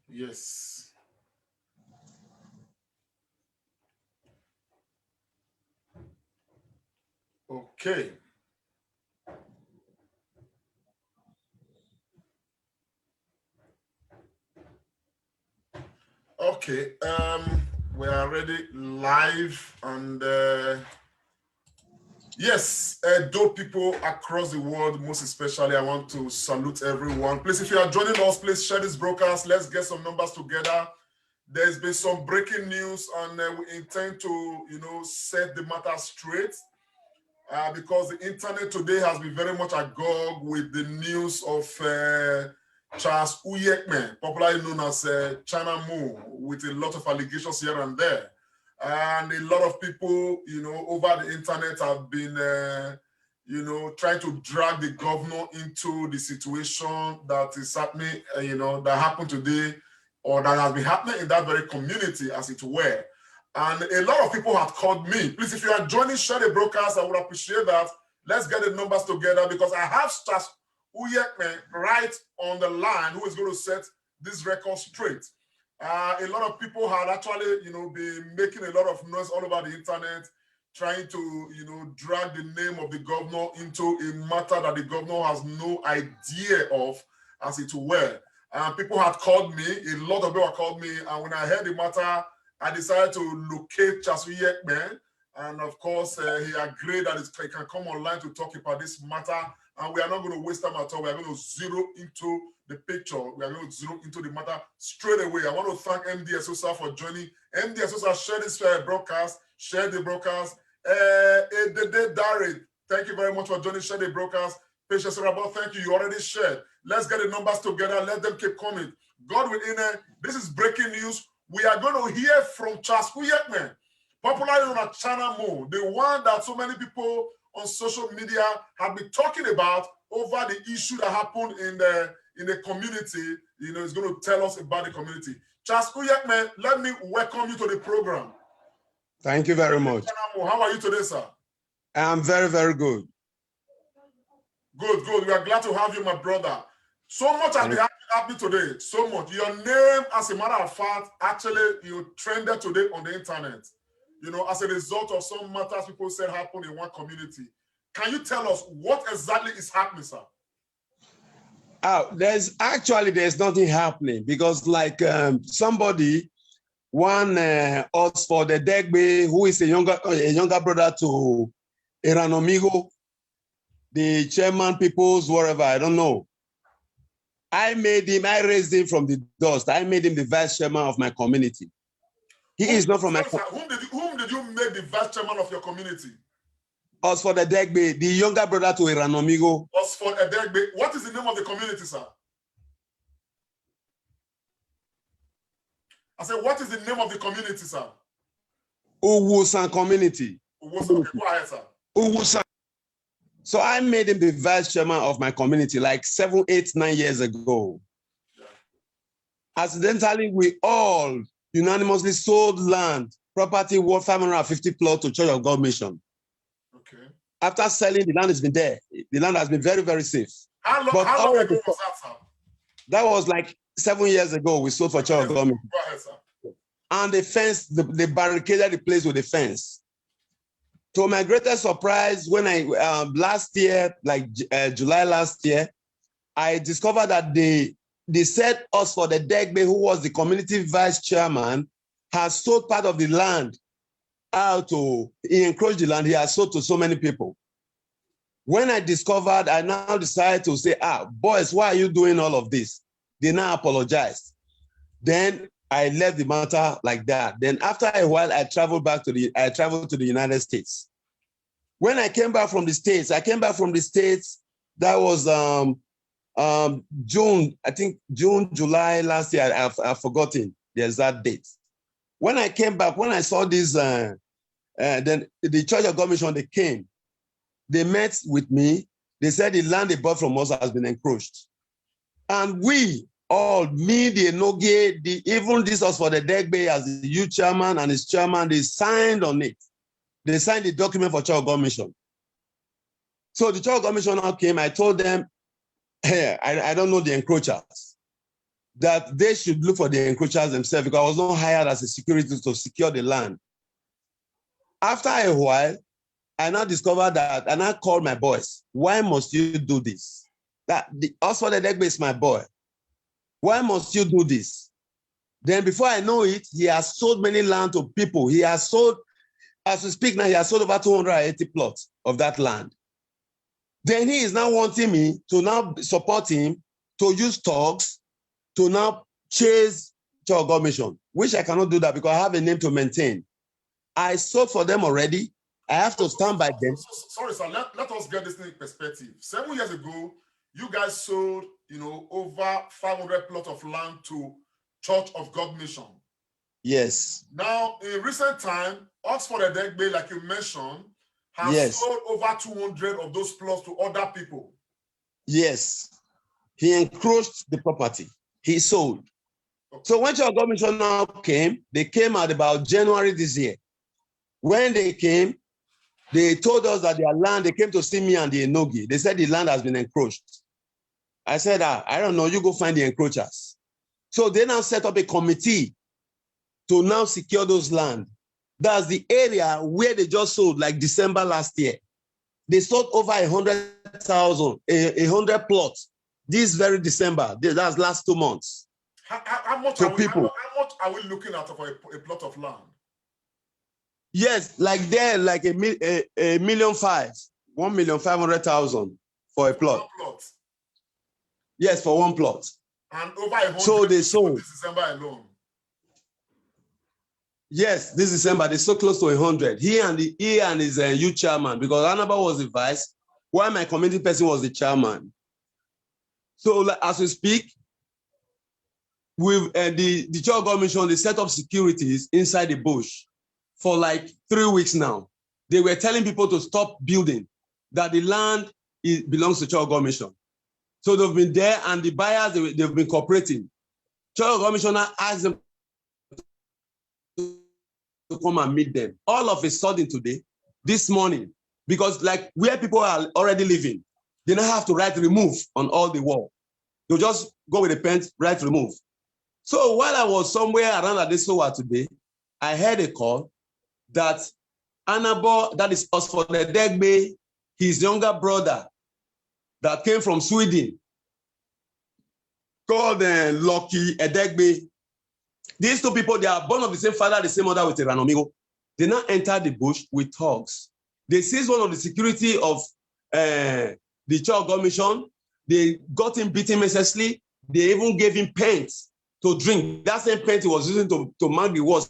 Yes. Okay. Okay. We are already live and yes, though people across the world, most especially, I want to salute everyone. Please, if you are joining us, please share this broadcast. Let's get some numbers together. There's been some breaking news, and we intend to, set the matter straight because the internet today has been very much agog with the news of Charles Uyiekpen, popularly known as China Mo, with a lot of allegations here and there. And a lot of people, over the internet have been, trying to drag the governor into the situation that is happening, that happened today, or that has been happening in that very community, as it were. And a lot of people have called me. Please, if you are joining, share the broadcast. I would appreciate that. Let's get the numbers together because I have Charles Uyiekpen right on the line who is going to set this record straight. A lot of people had actually, been making a lot of noise all over the internet, trying to, drag the name of the governor into a matter that the governor has no idea of, as it were. People had called me, a lot of people had called me, and when I heard the matter, I decided to locate Charles Uyiekpen, and of course, he agreed that he can come online to talk about this matter, and we are not going to waste time at all. We are going to zero into the picture. We are going to zero into the matter straight away. I want to thank MD Esosa for joining. MD Esosa, share this broadcast, share the broadcast. Dari, thank you very much for joining, share the broadcast. Patience Rabot, thank you, you already shared. Let's get the numbers together, let them keep coming. God within it, this is breaking news. We are going to hear from Charles Uyiekpen, popularly known as China Mo, the one that so many people on social media have been talking about over the issue that happened in the community. He's going to tell us about the community. Charles Uyiekpen, let me welcome you to the program. Thank you very much. China Mo, how are you today, sir? I'm very, very good. Good. We are glad to have you, my brother. So much has been happening today. So much. Your name, as a matter of fact, actually, you trended today on the internet. As a result of some matters people said happened in one community. Can you tell us what exactly is happening, sir? There's nothing happening because, like somebody, Oxford Degbe, who is a younger brother to Iranomigo, the chairman, people's whatever, I don't know. I raised him from the dust. I made him the vice chairman of my community. He is not from my community. Whom did you make the vice chairman of your community? Oxford Degbe, the younger brother to Iranomigo. Oxford Degbe. What is the name of the community, sir? I said, what is the name of the community, sir? Uwusan Community. Uwusan, okay, go ahead, sir. Uwusan. So I made him the vice chairman of my community like 7, 8, 9 years ago. Yeah. Accidentally, we all unanimously sold land, property worth 550 plots to Church of God Mission. Okay. After selling, the land has been there. The land has been very, very safe. How long ago was that, sir? That was like 7 years ago. We sold for Church of God Mission. Go ahead, sir. And the fence, they barricaded the place with a fence. To my greatest surprise, when I last year, like July last year, I discovered that they said us for the Degbe, who was the community vice chairman, has sold part of the land out to, he encroached the land, he has sold to so many people. When I discovered, I now decided to say, boys, why are you doing all of this? They now apologized. Then I left the matter like that. Then after a while, I traveled to the United States. When I came back from the States, that was June, I think June, July last year, I've forgotten the exact date. When I came back, when I saw this, then the Church of God Mission, they came. They met with me. They said the land they bought from us has been encroached. And we all, me, the Enoge, even this was for the Degbe as the youth chairman and his chairman, they signed on it. They signed the document for Church of God Mission. So the Church of God Mission now came, I told them, hey, I don't know the encroachers. that they should look for the encroachers themselves because I was not hired as a security to secure the land. After a while, I now discovered that, and I called my boys. Why must you do this? That the Oxford Edegbe is my boy. Why must you do this? Then before I know it, he has sold many land to people. He has sold, as we speak now, he has sold over 280 plots of that land. Then he is now wanting me to now support him, to use talks, to now chase Charles Mission, which I cannot do that because I have a name to maintain. I sold for them already. I have to stand by them. Sorry, sir. Let us get this thing in perspective. 7 years ago, you guys sold, over 500 plots of land to Church of God Mission. Yes. Now, in recent time, Oxford Edegbe, like you mentioned, has sold over 200 of those plots to other people. Yes. He encroached the property. He sold. Okay. So when Church of God Mission now came, they came at about January this year. When they came, they told us that their land, they came to see me and the Enogi. They said the land has been encroached. I said, I don't know, you go find the encroachers. So they now set up a committee to now secure those land. That's the area where they just sold, like December last year. They sold over 100,000, 100 plots this very December. That's last 2 months. How much are we looking at for a plot of land? Yes, like there, like a 1,500,000 for a plot. One plot. Yes, for one plot. And over 100. So they sold this December alone. Yes, this December they sold close to 100. He and his youth chairman, because Anaba was the vice, while my community person was the chairman. So as we speak, with the Church God Mission, they set up securities inside the bush for like 3 weeks now. They were telling people to stop building, that the land belongs to Church God Mission. So they've been there, and the buyers, they've been cooperating. Church God Mission asked them to come and meet them. All of a sudden today, this morning, because like where people are already living, they don't have to write remove on all the wall. They'll just go with a pen, write remove. So while I was somewhere around Adesowa today, I heard a call that Anabo, that is Oxford Edegbe, his younger brother that came from Sweden, called Lucky Edegbe. These two people, they are born of the same father, the same mother with a Ranomigo. They now entered the bush with thugs. They seized one of the security of the Church God Mission. They got him beaten mercilessly. They even gave him pants to drink. That same pants he was using to mark the walls.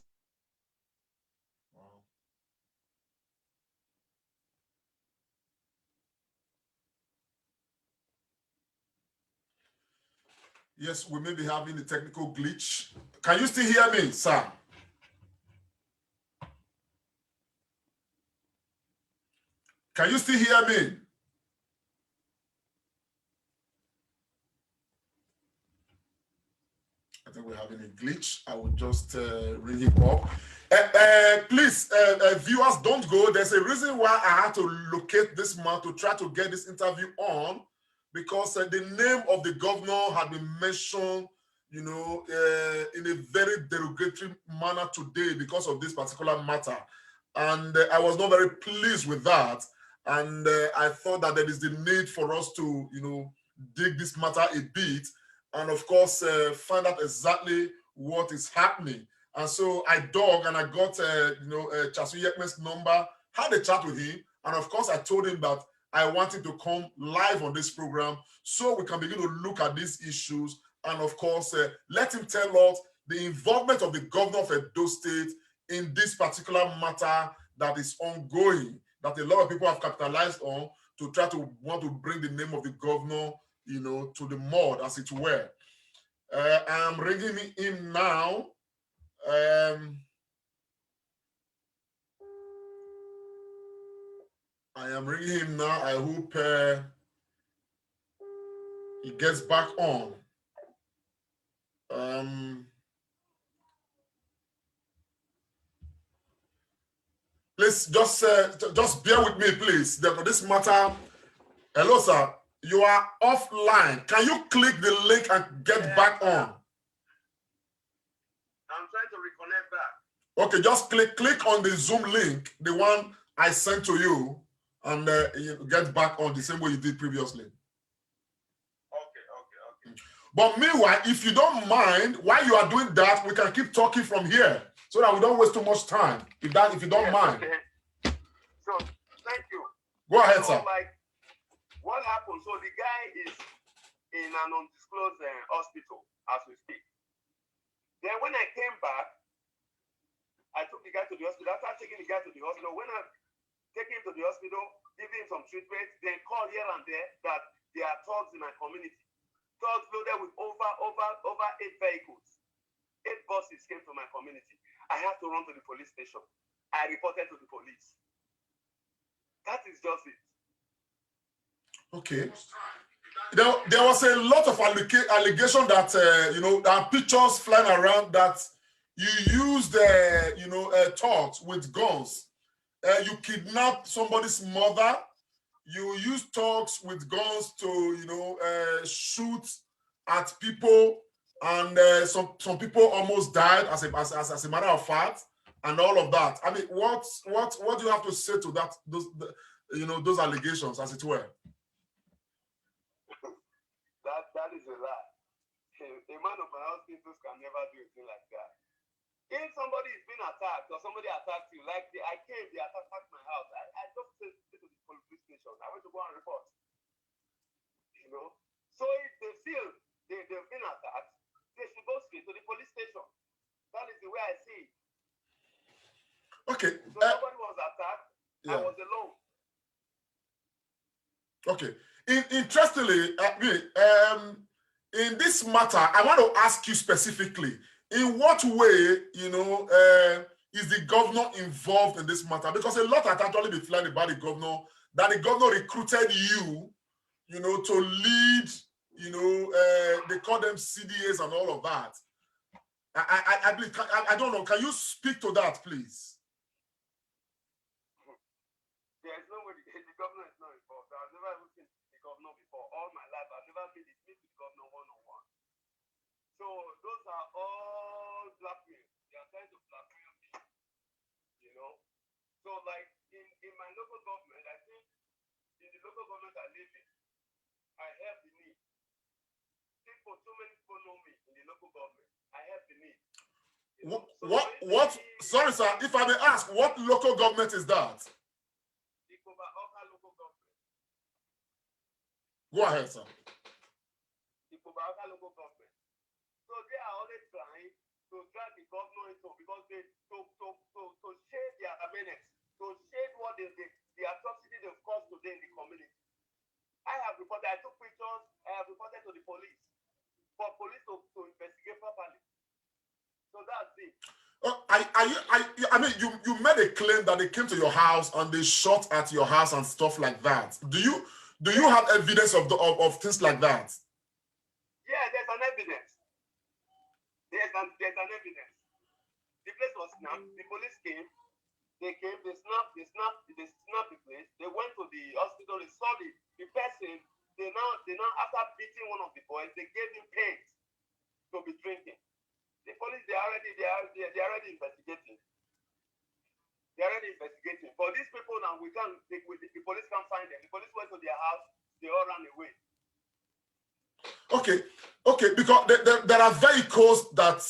Yes, we may be having a technical glitch. Can you still hear me, sir? Can you still hear me? I think we're having a glitch. I will just ring him up. Please, viewers, don't go. There's a reason why I had to locate this man to try to get this interview on, because the name of the governor had been mentioned, in a very derogatory manner today because of this particular matter. And I was not very pleased with that. And I thought that there is the need for us to, dig this matter a bit and, of course, find out exactly what is happening. And so I dug and I got, Charles Uyiekpen's number, had a chat with him. And, of course, I told him that I wanted to come live on this program so we can begin to look at these issues and, of course, let him tell us the involvement of the governor of Edo State in this particular matter that is ongoing, that a lot of people have capitalized on to try to want to bring the name of the governor, to the mud, as it were. I'm ringing him now. I am ringing him now. I hope he gets back on. Please just bear with me, please. This matter. Hello, sir. You are offline. Can you click the link and get back on? I'm trying to reconnect back. Okay, just click on the Zoom link, the one I sent to you, and you get back on the same way you did previously. Okay. But meanwhile, if you don't mind, while you are doing that, we can keep talking from here so that we don't waste too much time. If you don't mind. Okay. So thank you. Go ahead, so, sir. Like, what happened? So the guy is in an undisclosed hospital as we speak. Then when I came back, I took the guy to the hospital. After taking the guy to the hospital, when I take him to the hospital, giving him some treatment, then call here and there that there are thugs in my community. Thugs loaded with over 8 vehicles. 8 buses came to my community. I had to run to the police station. I reported to the police. That is just it. Okay. There was a lot of allegation that there are pictures flying around that you used thugs with guns. You kidnapped somebody's mother. You used thugs with guns to shoot at people, and some people almost died as a matter of fact, and all of that. I mean, what do you have to say to that? Those allegations, as it were. That is a lie. A man of my house can never do a thing like that. If somebody is being attacked or somebody attacks you, like they attacked my house, I just say to the police station, I want to go and report. So if they feel they've been attacked, they should go straight to the police station. That is the way I see it. Okay. So nobody was attacked. Yeah. I was alone. Okay. Interestingly, in this matter, I want to ask you specifically, in what way, is the governor involved in this matter? Because a lot had actually been flying about the governor, that the governor recruited you, to lead, they call them CDAs and all of that. I don't know. Can you speak to that, please? There is no way the governor is not involved. I've never even seen the governor before. All my life, I've never been dismissed with the governor one-on-one. So those are all blackmail. They are trying to blackmail me. So like in my local government, I think in the local government I live in, I have the need. Too many people know me in the local government. I have the need. Sorry, sir, if I may ask, what local government is that? Local government. Go ahead, sir. Local government. So they are always trying to drag the governor into, because they to shade their menace, to shade what the atrocity they've caused today in the community. I took pictures, I have reported to the police, for police to investigate properly. So that's it. I mean, you made a claim that they came to your house and they shot at your house and stuff like that. Do you have evidence of things like that? Yeah, there's an evidence. There's an evidence. The place was snapped. The police came. They snapped the place. They went to the hospital. They saw the person. They now after beating one of the boys, they gave him paint to be drinking. The police, they're already investigating. They're already investigating. For these people now, the police can't find them. The police went to their house. They all ran away. Okay, because there are vehicles that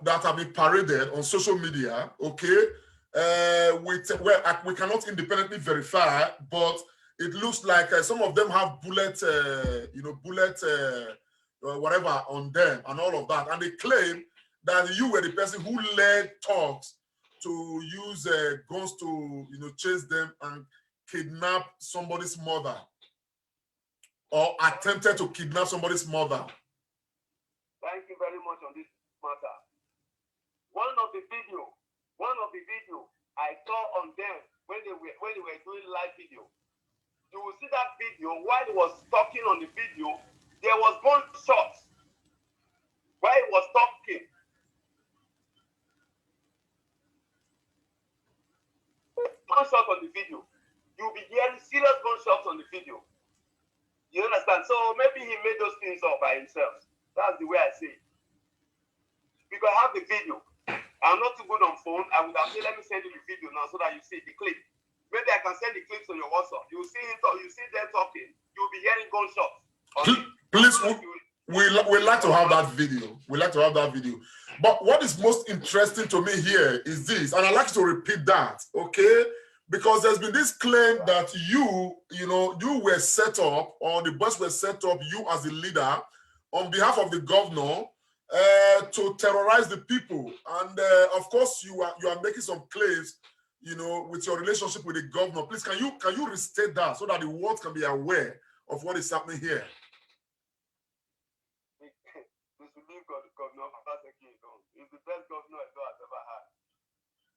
that have been paraded on social media. Okay, where we cannot independently verify, but it looks like some of them have bullet whatever on them and all of that, and they claim that you were the person who led talks to use guns to chase them and kidnap somebody's mother, or attempted to kidnap somebody's mother. Thank you very much on this matter. One of the video I saw on them when they were doing live video. You will see that video. While he was talking on the video, there was gunshots. While he was talking, gunshots on the video. You'll be hearing serious gunshots on the video. You understand? So maybe he made those things up by himself. That's the way I see it. Because I have the video. I'm not too good on phone. I would have said, let me send you the video now so that you see the clip. Maybe I can send the clips on your WhatsApp. You see it, or you see them talking. You'll be hearing gunshots. Please, we like to have that video. We like to have that video. But what is most interesting to me here is this, and I'd like to repeat that, okay? Because there's been this claim that you were set up, or the boys were set up, you as the leader, on behalf of the governor, to terrorize the people. And of course, you are making some claims, with your relationship with the governor. Please, can you restate that so that the world can be aware of what is happening here? Governor is the best governor I've ever had.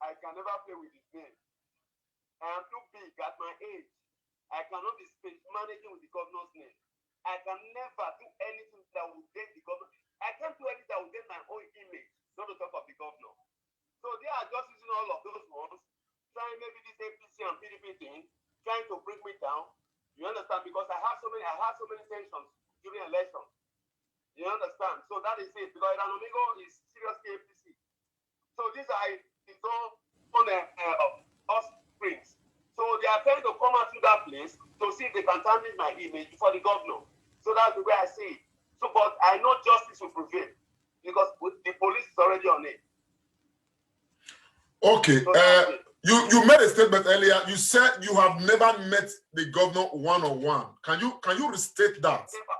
I can never play with his name. I am too big at my age. I cannot be managing with the governor's name. I can never do anything that will dent the governor. I can't do anything that will dent my own image, not to talk of the governor. So they are just using all of those ones, trying maybe this APC and PDP thing, trying to bring me down. You understand? Because I have so many tensions during elections. You understand? So that is it. Because Amigo is seriously APC. So these are his own offsprings. So they are trying to come out to that place to see if they can tarnish my image before the governor. So that's the way I see it. So, but I know justice will prevail because the police is already on it. Okay. So you made a statement earlier. You said you have never met the governor one-on-one. Can you restate that? Never.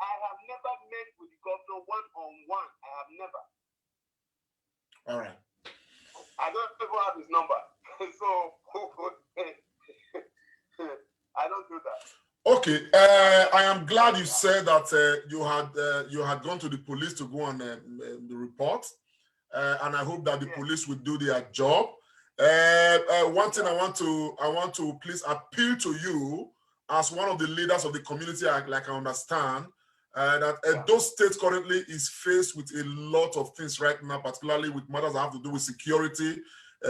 I have never met with the governor one-on-one. I have never. All right. I don't even have his number. So I don't do that. Okay. I am glad you said that you had gone to the police to go on the report. And I hope that the police will do their job. One thing I want to please appeal to you as one of the leaders of the community, like I understand, that those states currently is faced with a lot of things right now, particularly with matters that have to do with security,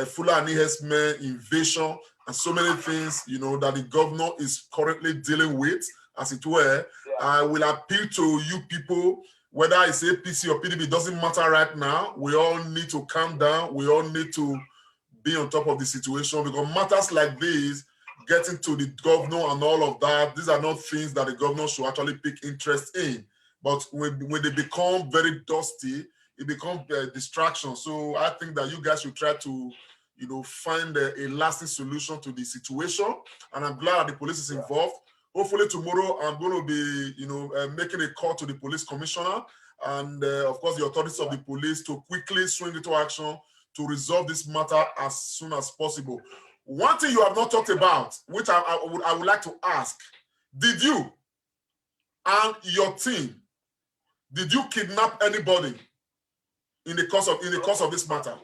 Fulani herdsmen, invasion, and so many things, that the governor is currently dealing with, as it were. I will appeal to you people, whether it's APC or PDP, it doesn't matter right now. We all need to calm down. We all need to be on top of the situation, because matters like this, getting to the governor and all of that, these are not things that the governor should actually pick interest in. But when they become very dusty, it becomes a distraction. So I think that you guys should try to, find a lasting solution to the situation. And I'm glad that the police is involved. Hopefully tomorrow I'm going to be, making a call to the police commissioner and of course the authorities of the police to quickly swing into action to resolve this matter as soon as possible. One thing you have not talked about, which I would like to ask, did you and your team, did you kidnap anybody in the course of this matter?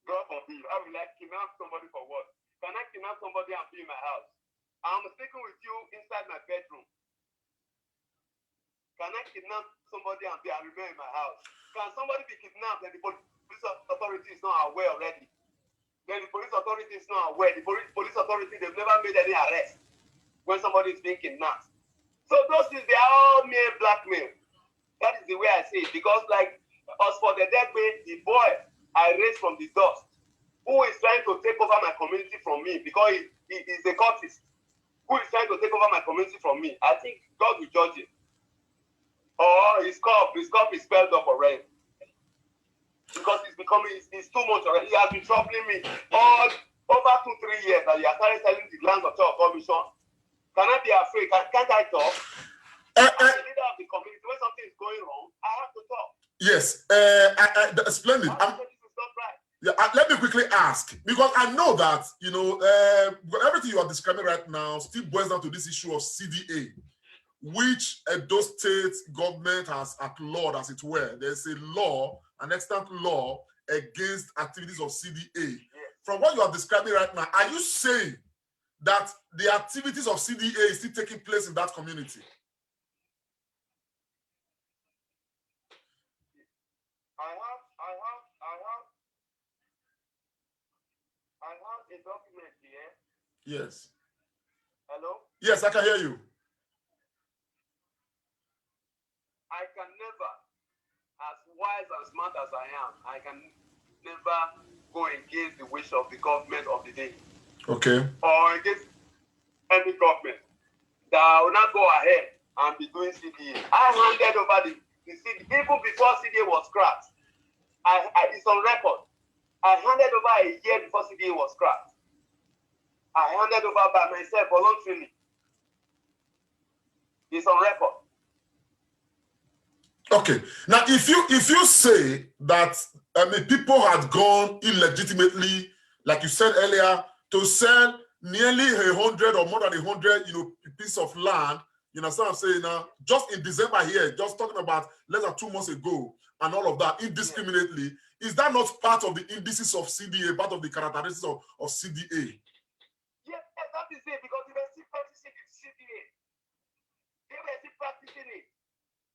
God forbid. I would like kidnap somebody for what? Can I kidnap somebody and be in my house? I'm speaking with you inside my bedroom. Can I kidnap somebody and remain in my house? Can somebody be kidnapped and the police authority is not aware already? Then the police authority is not aware. The police authority, they've never made any arrest when somebody is being kidnapped. So those things, they are all mere blackmail. That is the way I see it. Because like as for the dead man, the boy I raised from the dust, who is trying to take over my community from me because he is a cultist, who is trying to take over my community from me, I think God will judge him. Or his cup is spelled up already. Because it's too much already. He has been troubling me all over 2-3 years that he has started selling the land of Charles Commission. Can I be afraid? Can't I talk? As the leader of the community, when something is going wrong, I have to talk. Yes, splendid. Let me quickly ask, because I know that, everything you are describing right now still boils down to this issue of CDA, which those states government has outlawed, as it were. There's a law, an extant law against activities of CDA. Yes. From what you are describing right now, are you saying that the activities of CDA is still taking place in that community? I have a document here. Yes. Hello? Yes, I can hear you. I can never, as wise wise and smart as I am, I can never go against the wish of the government of the day. Okay. Or against any government that will not go ahead and be doing CDA. I handed over the CDA, even before CDA was scrapped. It's on record. I handed over a year before CDA was scrapped. I handed over by myself voluntarily. It's on record. Okay. Now, if you say that people had gone illegitimately, like you said earlier, to sell nearly 100 or more than 100, piece of land, you know what I'm saying? Just in December here, just talking about less than 2 months ago, and all of that indiscriminately, is that not part of the indices of CDA, part of the characteristics of CDA? Yes, that is it, because they were still practicing CDA. They were still practicing it.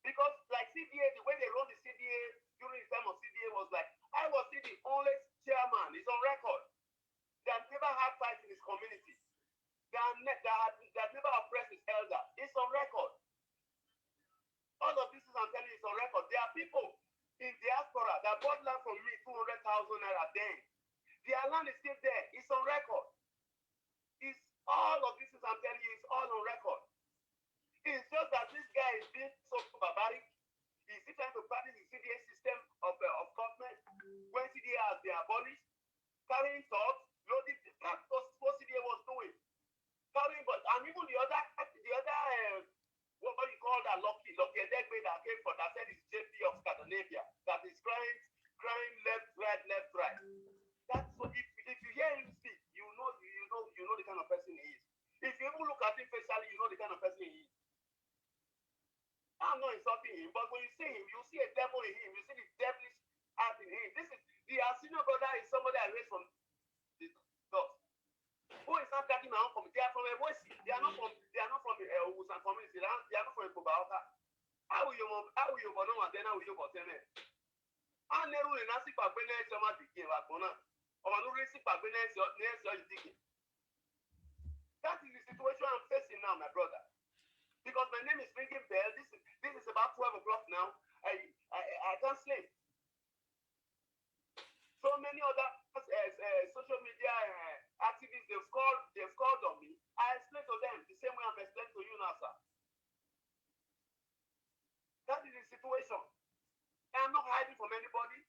Because like CDA, the way they run the CDA during the time of CDA was like, I was still the only chairman. It's on record. That never had fight in his community. That never oppressed his elder. It's on record. All of this is, I'm telling you, it's on record. There are people in diaspora that bought land from me 200,000 naira then. Their land is still there. It's on record. It's all of this is, I'm telling you, it's all on record. It's just that this guy is being so barbaric. He's still trying to practice the CDA system of government when CDA has been abolished, carrying thoughts, loading. That's what CDA was doing. Carrying, but and even the other what you call that lucky Uyiekpen that came from that said is JP of Scandinavia that is crying left, right. That's what if you hear him speak, you know the kind of person he is. If you even look at him facially, you know the kind of person he is. I'm not insulting him, but when you see him, you see a devil in him. You see the devilish heart in him. This is the senior brother is somebody I raised from the dust. Who is not getting my own community? They are from a voice. They are not from the Uwusan Community. They are not from a Kubauka. How will you know and then how will you go tell me? I never will not see Pabene Chama Diki Wakona. Or no receive Pabene Diki. That is the situation I'm facing now, my brother. Because my name is ringing bell. This is about 12 o'clock now. I can't sleep. So many other social media activists, they've called on me. I explained to them the same way I'm explaining to you now, sir. That is the situation. I'm not hiding from anybody.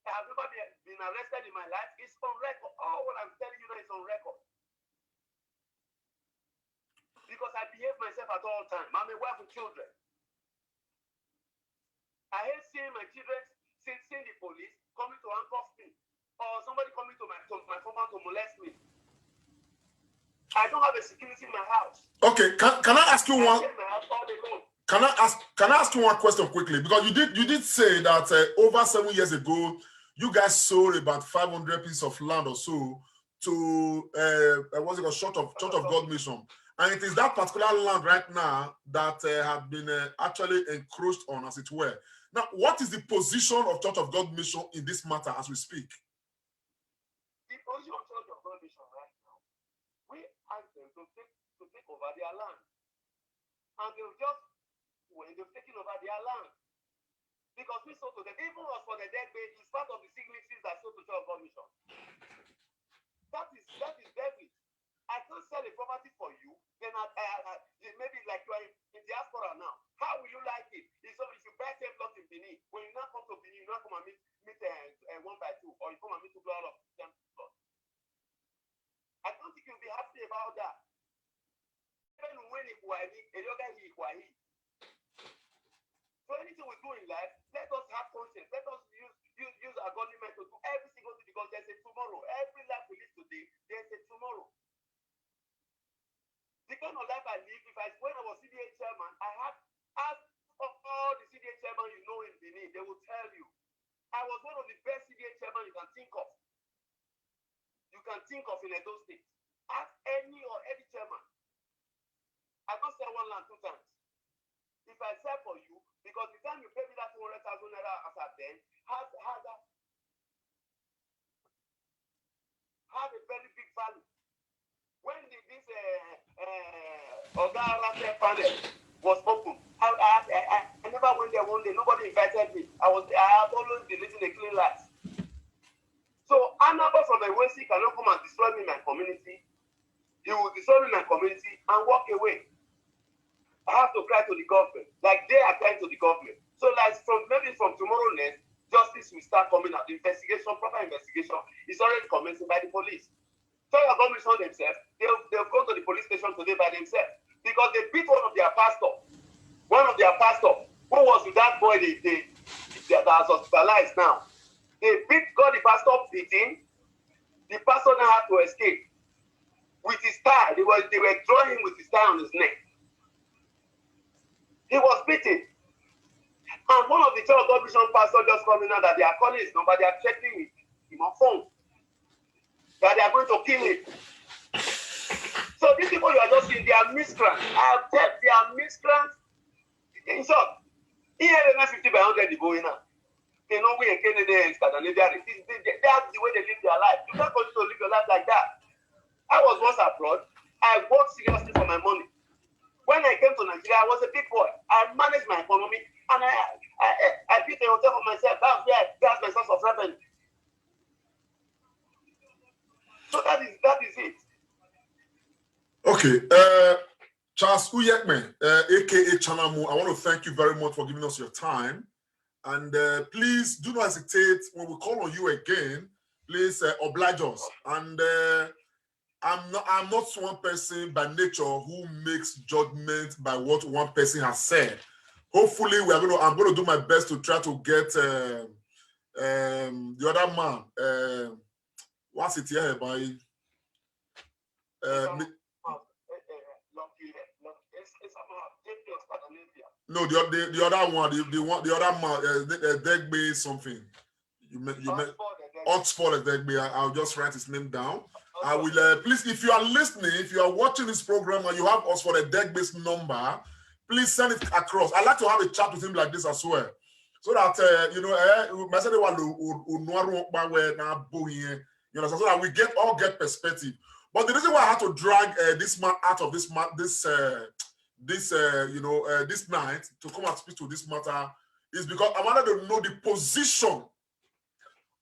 I have never been arrested in my life. It's on record. All what I'm telling you now is on record. Because I behave myself at all times. I'm a wife with children. I hate seeing my children seeing the police coming to handcuff me, or somebody coming to my compound to molest me. I don't have a security in my house. Okay, can I ask you one? Can I ask you one question quickly? Because you did say that over 7 years ago, you guys sold about 500 pieces of land or so to what's it called, Church of God Mission. And it is that particular land right now that have been actually encroached on, as it were. Now, what is the position of Church of God Mission in this matter as we speak? The position of Church of God Mission right now, we asked them to take over their land. And they've taken over their land. Because we sold to them, even as for the dead baby, it's part of the signatories that sold to Church of God Mission. That is David. I can't sell a property for you, then maybe like you are in diaspora now. How will you like it? If you buy 10 plots in Benin, when you now come to Benin, you now come and meet 1 by 2, or you come and meet 2 out of 10 plots. I don't think you'll be happy about that. Even when so anything we do in life, let us have conscience. Let us use our government to do every single thing, because there's a tomorrow. Every life we live today, there's a tomorrow. The kind of life I live, when I was CDA chairman, I had asked all the CDA chairman you know in Benin, they will tell you. I was one of the best CDA chairman you can think of. You can think of in Edo State. Ask any chairman. I don't sell one land 2 times. If I sell for you, because the time you pay me that 200,000 naira after then, have a very big value. When this Oga panel was open, I I never went there one day. Nobody invited me. I have always been living a clean life. So Anaba from the West cannot come and destroy me in my community. He will destroy me in my community and walk away. I have to cry to the government. Like they are crying to the government. So like maybe from tomorrow next, justice will start coming out. The investigation, proper investigation, is already commencing by the police. So your government show themselves, they'll go to the police station today by themselves. Because they beat one of their pastors. One of their pastors, who was with that boy that is hospitalized now. They got the pastor beating. The pastor now had to escape. With his tie, they were drawing him with his tie on his neck. He was beaten. And one of the church of God vision pastors just coming out that they are calling his number, they are checking him on phone. That they are going to kill him. So these people you are just seeing, they are miscreants. I have said they are miscreants. In short, here they 50 by 100 they go in now. They know we in Canada and Scandinavia. That's the way they live their life. You can't continue to live your life like that. I was once abroad. I worked seriously for my money. When I came to Nigeria, I was a big boy. I managed my economy and I built a hotel for myself. That's my source of revenue. So that is it. Okay, Charles Uyiekpen, AKA China, I want to thank you very much for giving us your time. And please do not hesitate when we call on you again. Please oblige us. And I'm not one person by nature who makes judgment by what one person has said. Hopefully, I'm going to do my best to try to get the other man. What's it here by? No, the other one, the other man, Degbe something. You meant Oxford Degbe. I'll just write his name down. I will please, if you are listening, if you are watching this program and you have Oxford Degbe's number, please send it across. I'd like to have a chat with him like this as well, so that you know, so that we get perspective. But the reason why I had to drag this man out of this this night to come and speak to this matter is because I wanted to know the position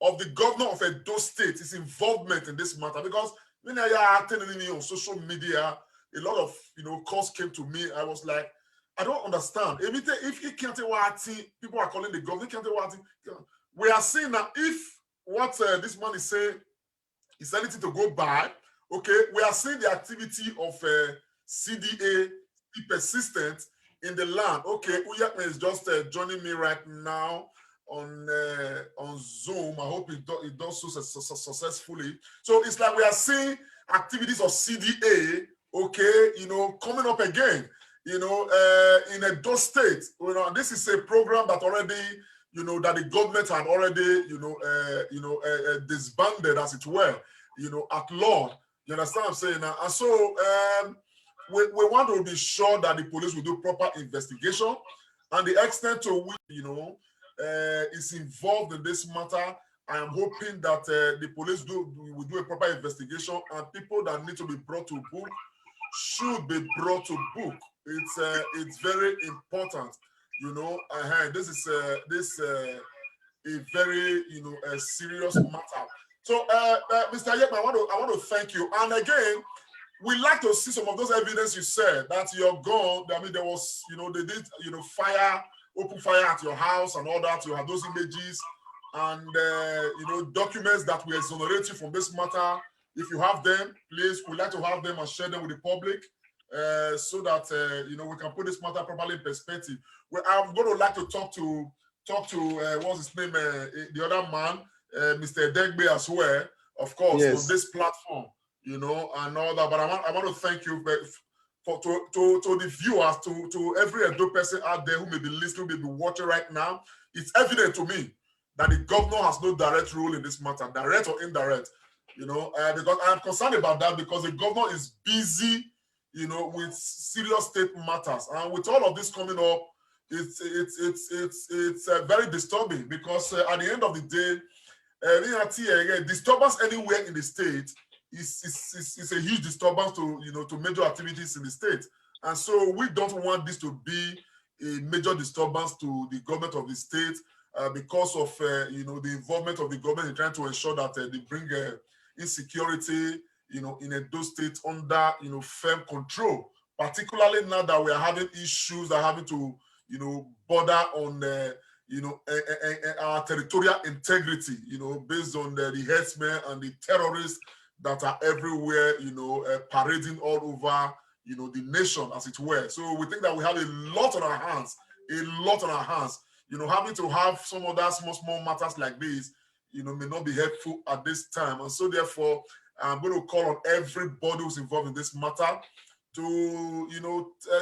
of the governor of Edo State, his involvement in this matter. Because when I acted on social media, a lot of calls came to me. I was like, I don't understand. If he can't people are calling the governor, we are seeing that if what this man is saying is anything to go by, okay, we are seeing the activity of CDA be persistent in the land. Okay, Uyiekpen is just joining me right now on Zoom. I hope it does so successfully. So it's like we are seeing activities of CDA, okay, coming up again, in Edo State. This is a program that already, that the government had already, disbanded, as it were, at law. You understand what I'm saying? And so we want to be sure that the police will do proper investigation, and the extent to which, is involved in this matter. I am hoping that the police will do a proper investigation, and people that need to be brought to book should be brought to book. It's very important, this is a very a serious matter. So Mr. Uyiekpen, I want to thank you. And again, we like to see some of those evidence you said that you're gone. I mean, there was, they did, open fire at your house and all that. You have those images and, documents that will exonerate you from this matter. If you have them, please, we'd like to have them and share them with the public so that, we can put this matter properly in perspective. Well, I'm going to like to talk to what's his name, the other man, Mr. Degbe as well, of course, yes, on this platform, and all that. But I want to thank you to the viewers, to every Edo person out there who may be listening, who may be watching right now. It's evident to me that the governor has no direct role in this matter, direct or indirect, because I'm concerned about that, because the governor is busy, with serious state matters. And with all of this coming up, it's very disturbing, because at the end of the day, disturbance anywhere in the state is a huge disturbance to major activities in the state, and so we don't want this to be a major disturbance to the government of the state because of the involvement of the government in trying to ensure that they bring insecurity in Edo State under firm control. Particularly now that we are having issues that are having to border on our territorial integrity, based on the herdsmen and the terrorists that are everywhere, parading all over, the nation, as it were. So we think that we have a lot on our hands, having to have some of that small matters like this, may not be helpful at this time. And so therefore, I'm going to call on everybody who's involved in this matter to,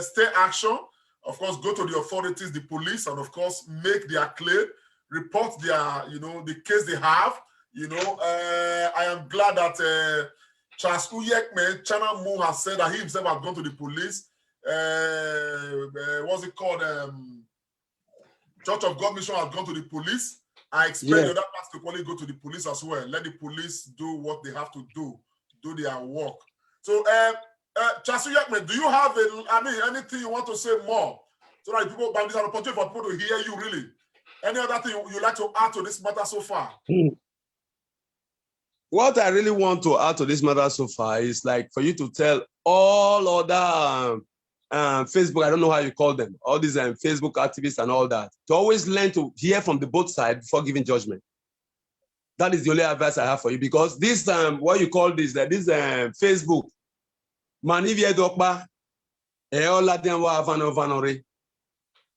stay action. Of course, go to the authorities, the police, and of course, make their claim, report their, the case they have. I am glad that Charles Uyiekpen China has said that he himself has gone to the police. What's it called? Church of God Mission has gone to the police. I expect the other parts to probably go to the police as well. Let the police do what they have to do their work. So, Charles Uyiekpen, do you have anything you want to say more? So that people, but this is an opportunity for people to hear you really. Any other thing you'd like to add to this matter so far? What I really want to add to this matter so far is like for you to tell all other Facebook, I don't know how you call them, all these Facebook activists and all that, to always learn to hear from the both sides before giving judgment. That is the only advice I have for you, because this, what you call this, this Facebook,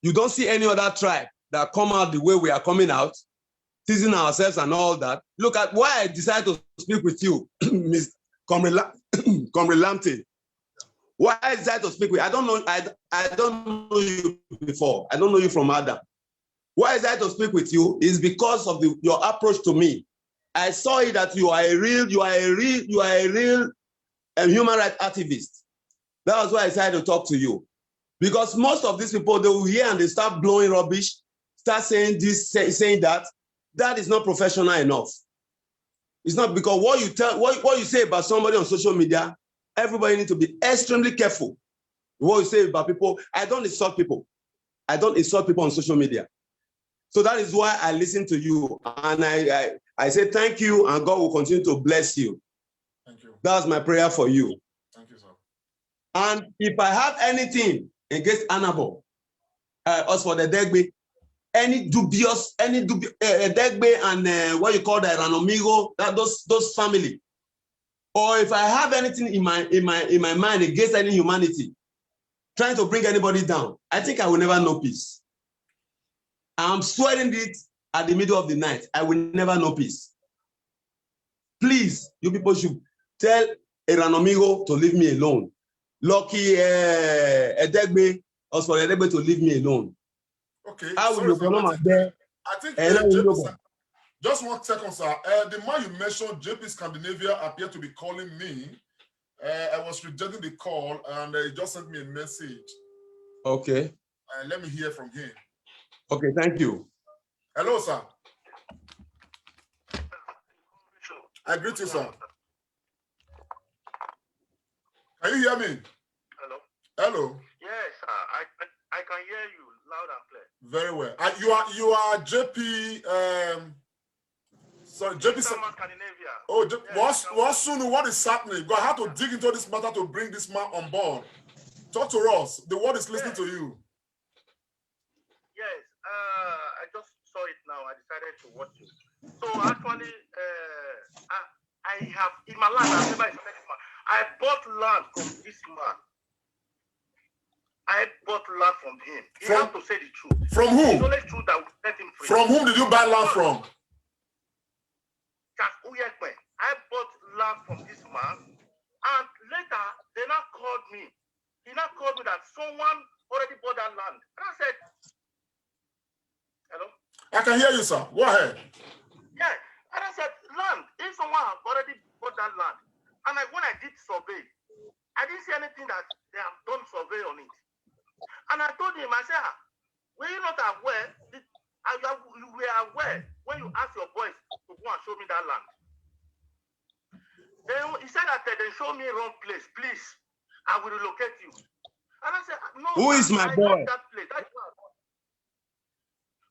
you don't see any other tribe that come out the way we are coming out, teasing ourselves and all that. Look at why I decided to speak with you, Ms. Comrade Lamptey. Why I decided to speak with you? I don't know you before. I don't know you from Adam. Why I decided to speak with you is because of your approach to me. I saw it that you are a real human rights activist. That was why I decided to talk to you. Because most of these people, they will hear and they start blowing rubbish, start saying this, saying that. That is not professional enough. It's not, because what you say about somebody on social media, everybody needs to be extremely careful. What you say about people, I don't insult people. I don't insult people on social media. So that is why I listen to you. And I say thank you, and God will continue to bless you. Thank you. That's my prayer for you. Thank you, sir. And if I have anything against Annabelle, as for the Degbe, any dubious Degbe and what you call the Ranomigo, those family, or if I have anything in my mind against any humanity, trying to bring anybody down, I think I will never know peace. I'm swearing it at the middle of the night. I will never know peace. Please, you people should tell a Ranomigo to leave me alone. Lucky Edegbe, or for Edegbe to leave me alone. Okay. I think just 1 second, sir. The man you mentioned, JP Scandinavia, appeared to be calling me. I was rejecting the call, and he just sent me a message. Okay. Let me hear from him. Okay, thank you. Hello, sir. I greet you, sir. Can you hear me? Hello. Hello. Yes, sir. I can hear you loud and clear. Very well. You are JP. Sorry, JP. Scandinavia. Oh, what is happening? Because I have to dig into this matter to bring this man on board. Talk to us. The world is listening to you. Yes. I just saw it now. I decided to watch it. So actually, I have in my life, I've never expected this man. I bought land from this man. I bought land from him. He has to say the truth. From whom? It's only true that will set him free. From whom did you buy land from? Charles Uyiekpen. I bought land from this man, and later they now called me. He now called me that someone already bought that land. And I said, hello? I can hear you, sir. Go ahead. Yeah. And I said, land, if someone has already bought that land, and when I did survey, I didn't see anything that they have done survey on it. And I told him, I said, were you not aware? You were aware when you asked your boys to go and show me that land. Then he said that they show me wrong place, please. I will relocate you. And I said, no. Who is my boy? That place. That's why.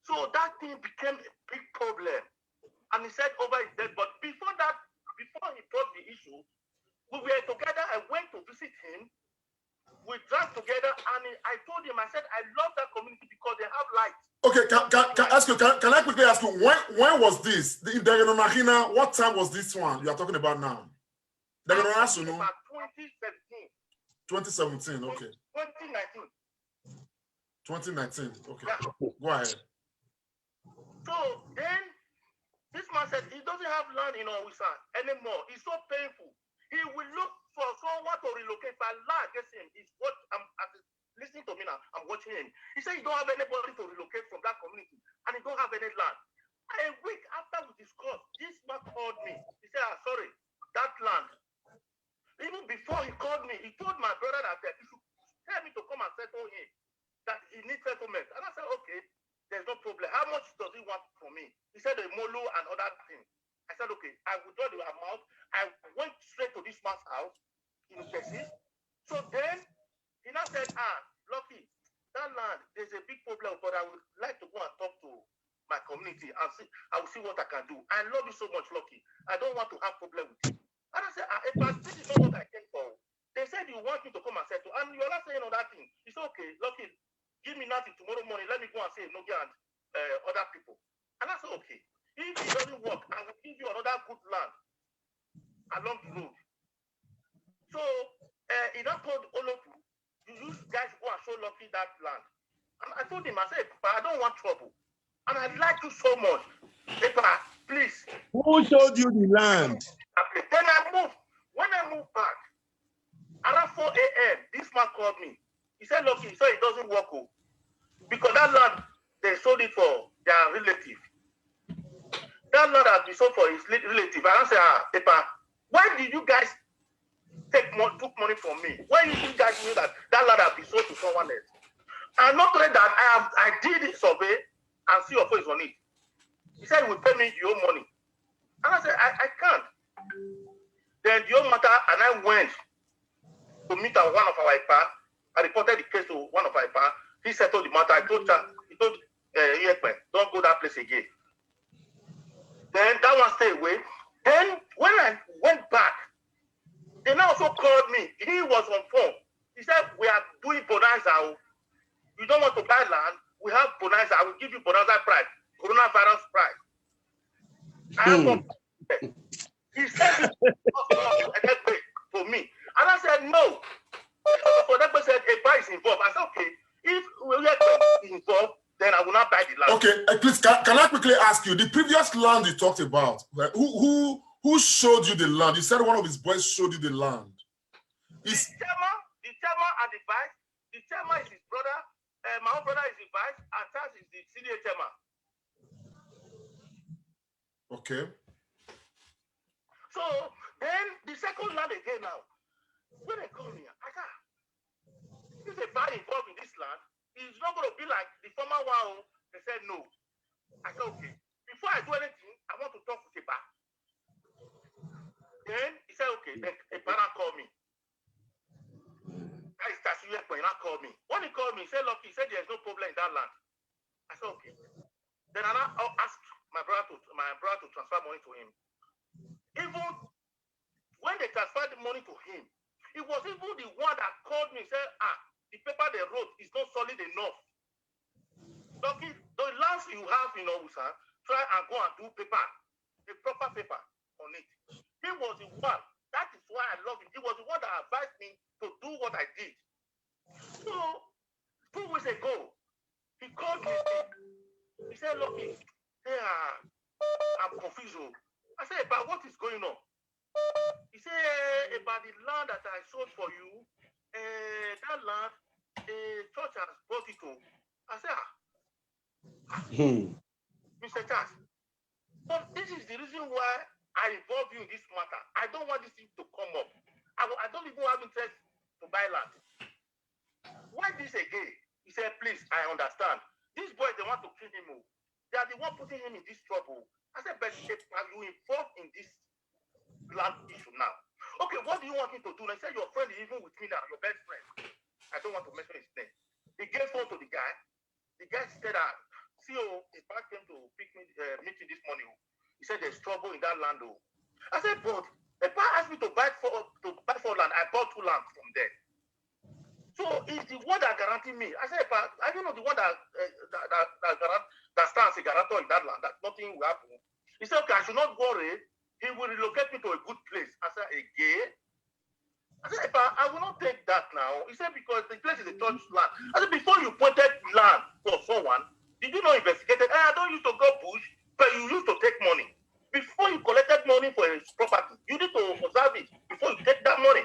So that thing became a big problem. And he said over his dead. But before that, before he brought the issue, we were together. I went to visit him. We drank together, and I told him, I said, I love that community because they have light. Okay, can I quickly ask you, when was this? The Mahina, what time was this one you are talking about now? About 2017. 2017, okay. 2019. 2019, okay. Yeah. Go ahead. So then, this man said he doesn't have land in Uwusan anymore. It's so painful. He will look for someone to relocate. But Allah against him is what I'm listening to me now. I'm watching him. He said he don't have anybody to relocate from that community, and he don't have any land. A week after we discussed, this man called me. He said, sorry, that land. Even before he called me, he told my brother that he should tell me to come and settle him, that he needs settlement. And I said, okay, there's no problem. How much does he want from me? He said, a molo and other things. I said, okay, I will draw the amount. I went straight to this man's house in Texas. So then, he now said, Lucky, that land, there's a big problem, but I would like to go and talk to my community and see, I will see what I can do. I love you so much, Lucky. I don't want to have problem with you. And I said, this is not what I came for. They said you want me to come and settle, and you're not saying other thing. He said, okay, Lucky, give me nothing tomorrow morning. Let me go and save Nokia and other people. And I said, okay, if it doesn't work, I will give you another good land along the road. So he now told Olopu, you guys go and show Lucky that land. And I told him, I said, but I don't want trouble. And I like you so much. Epa, please. Who showed you the land? Okay. Then I moved. When I moved back, around 4 a.m., this man called me. He said, Lucky, so it doesn't work. Because that land, they sold it for their relative. That land has been sold for his relative. And I said, Epa, why did you guys took money from me? Why did you guys knew that land has been sold to someone else? And not only that, I did the survey and see your face on it. He said he will pay me your money. And I said, I can't. Then the old matter, and I went to meet one of our IPA. I reported the case to one of our IPA. He settled the matter. He told Uyiekpen, don't go that place again. Then that one stayed away. Then when I went back, they now also called me. He was on phone. He said, we are doing bonanza. You don't want to buy land? We have bonanza. I will give you bonanza price, coronavirus price. He said for me. And I said, no. So that person said, a buy is involved. I said, okay, if Uyiekpen is involved, then I will not buy the land. Okay, please, can I quickly ask you, the previous land you talked about, who showed you the land? You said one of his boys showed you the land. The chairman and the vice. The chairman is his brother. My own brother is the vice, and Charles is the senior chairman. Okay. So then the second land again now. When they call me, I said, if a buy involved in this land, it's not going to be like the former one. They said no. I said, okay. Before I do anything, I want to talk with a bar. Then he said, okay, then a partner called me. That is Charles Uyiekpen, he called me. When he called me, he said, look, he said there's no problem in that land. I said, okay. Then I asked my brother to transfer money to him. Even when they transferred the money to him, it was even the one that called me and said, the paper they wrote is not solid enough. Lucky, the lands you have in Uwusan, try and go and do paper, a proper paper on it. He was the one. That is why I love him. He was the one that advised me to do what I did. So 2 weeks ago, he called me. He said, Lucky, I'm confused. I said, but what is going on? He said, about the land that I sold for you, that land, the church has bought it to. I said, Mr. Charles, but this is the reason why I involve you in this matter. I don't want this thing to come up. I don't even have interest to buy land. Why this again? He said, please, I understand. These boys, they want to kill him. They are the one putting him in this trouble. I said, but are you involved in this land issue now? Okay, what do you want me to do? And I said, your friend is even with me now, your best friend. I don't want to mention his name. He gave phone to the guy. The guy said, CEO, his bank came to pick me, meet me this morning. He said there's trouble in that land. I said, but the bank asked me to buy four land. I bought 2 land from there. So it's the one that guaranteed me. I said, but I don't know the one that stands a guarantor in that land, that nothing will happen. He said, okay, I should not worry. He will relocate me to a good place. I said, again? I said, but I will not take that now. He said, because the place is a church land. I said, before you pointed land for someone, did you not investigate it? I don't used to go bush, but you used to take money. Before you collected money for his property, you need to observe it before you take that money.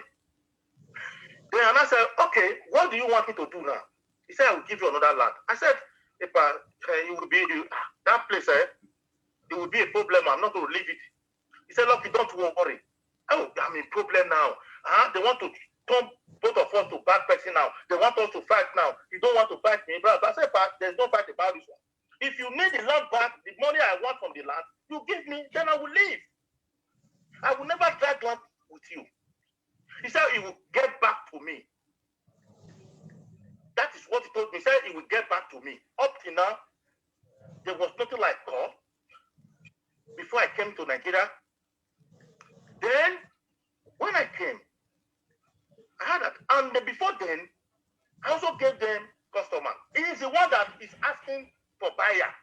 Then I said, okay, what do you want me to do now? He said, I will give you another land. I said, it will be that place, it will be a problem. I'm not going to leave it. He said, look, don't worry. Oh, I'm in problem now. They want to turn both of us to bad person now. They want us to fight now. You don't want to fight me. But I said, but there's no fight about this one. If you need the land back, the money I want from the land, you give me, then I will leave. I will never drag land with you. He said he will get back to me. That is what he told me. He said he will get back to me. Up till now, there was nothing like call. Before I came to Nigeria, then when I came, I had that. And before then, I also gave them customer. He is the one that is asking for buyer.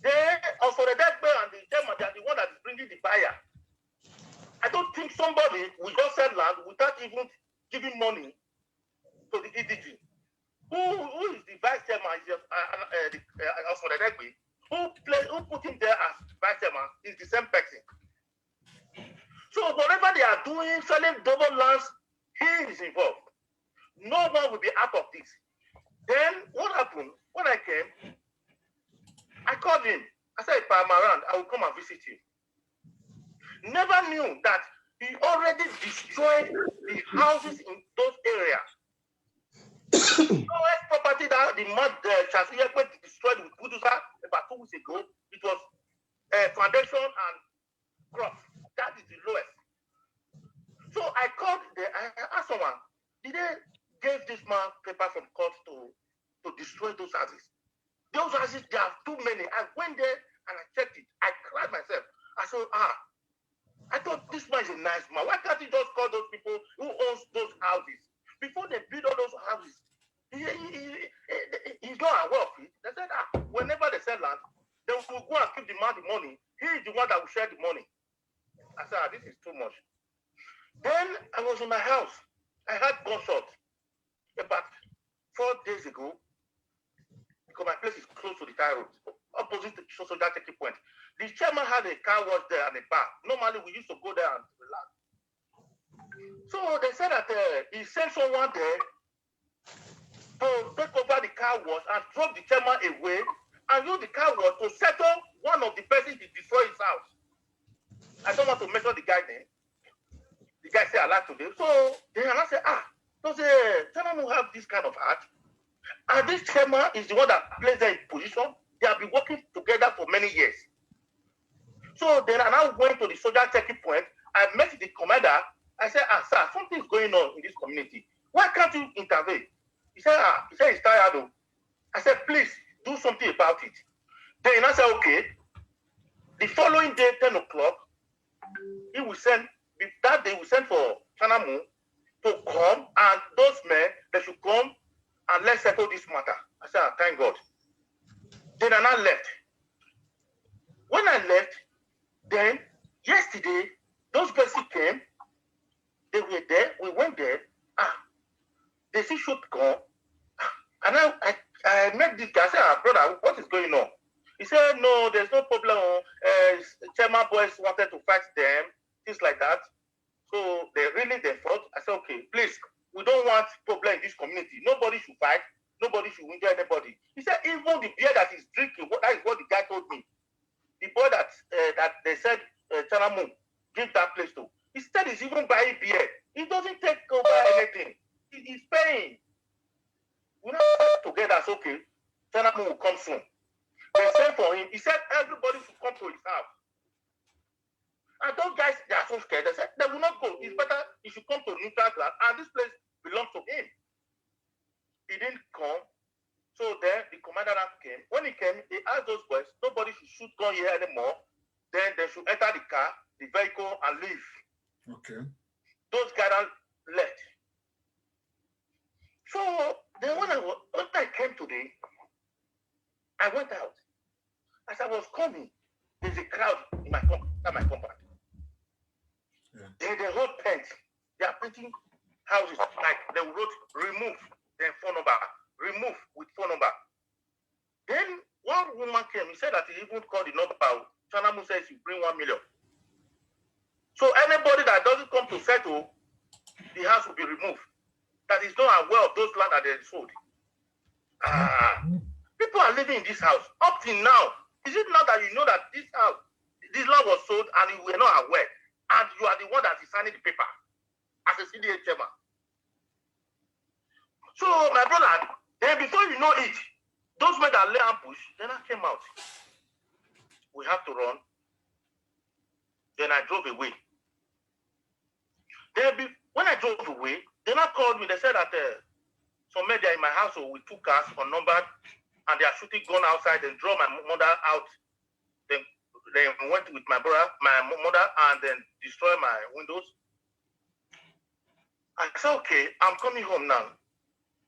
They also the debt and the chairman, they are the one that is bringing the buyer. I don't think somebody will just sell land without even giving money to the EDG. Who is the vice chairman? Also the debt who put him there as vice chairman is the same person. So whatever they are doing, selling double lands, he is involved. No one will be out of this. Then what happened? When I came, I called him. I said, if I'm around, I will come and visit you. Never knew that he already destroyed the houses in those areas. Lowest property that the Charles Uyiekpen destroyed with Budusa about 2 weeks ago, it was foundation and crops. That is the lowest. So I called, I asked someone, did they give this man paper from court to destroy those houses? Those houses, there are too many. I went there and I checked it. I cried myself. I said, I thought this man is a nice man. Why can't he just call those people who owns those houses? Before they build all those houses, he's not aware of it. They said, whenever they sell land, they will go and give the man the money. He is the one that will share the money. I said, this is too much. Then I was in my house. I had gunshots about 4 days ago because my place is close to the tie road, opposite the social checking point. The chairman had a car wash there and a bar. Normally, we used to go there and relax. So they said that he sent someone there to take over the car wash and drop the chairman away and use the car wash to settle one of the persons he destroyed his house. I don't want to mention the guy's name. The guy said, I like to do. So then I said, does the chairman have this kind of heart? And this chairman is the one that placed them in position. They have been working together for many years. So then I now went to the soldier checking point. I met the commander. I said, sir, something is going on in this community. Why can't you intervene? He said, he's tired though. I said, please do something about it. Then I said, okay. The following day, 10 o'clock, he will send, that day we send for China to come, and those men, they should come and let's settle this matter. I said, thank God. Then I now left. When I left, then yesterday, those guys came, they were there, we went there, they see should come, and I met this guy. I said, brother, what is going on? He said, no, there's no problem. Chairman boys wanted to fight them, things like that. So they fought. I said, okay, please, we don't want problem in this community. Nobody should fight. Nobody should injure anybody. He said, even the beer that he's drinking, that is what the guy told me. The boy that they said, China Moon, give that place to. He said he's even buying beer. He doesn't take over anything. He's paying. We now together, it's okay. China Moon will come soon. They sent for him. He said everybody should come to his house. And those guys, they are so scared. They said they will not go. It's better he should come to neutral ground. And this place belongs to him. He didn't come. So then the commandant came. When he came, he asked those boys, nobody should shoot gun here anymore. Then they should enter the car, the vehicle, and leave. Okay. Those guys left. So then when I came today, I went out. As I was coming, there's a crowd in my compound. Yeah. They hold pens. They are painting houses. Like they wrote remove, then phone number. Remove with phone number. Then one woman came. He said that he even called the number. China says you bring 1 million. So anybody that doesn't come to settle, the house will be removed. That is not aware of those land that they sold. People are living in this house up till now. Is it not that you know that this house, this land was sold and you were not aware, and you are the one that is signing the paper as a CDA chairman? So my brother, then before you know it, those men that lay ambush, then I came out. We have to run. Then I drove away. When I drove away, they now called me. They said that some men are in my household with 2 cars unnumbered, and they are shooting gun outside and draw my mother out. Then they went with my mother, and then destroy my windows. I said, okay, I'm coming home now.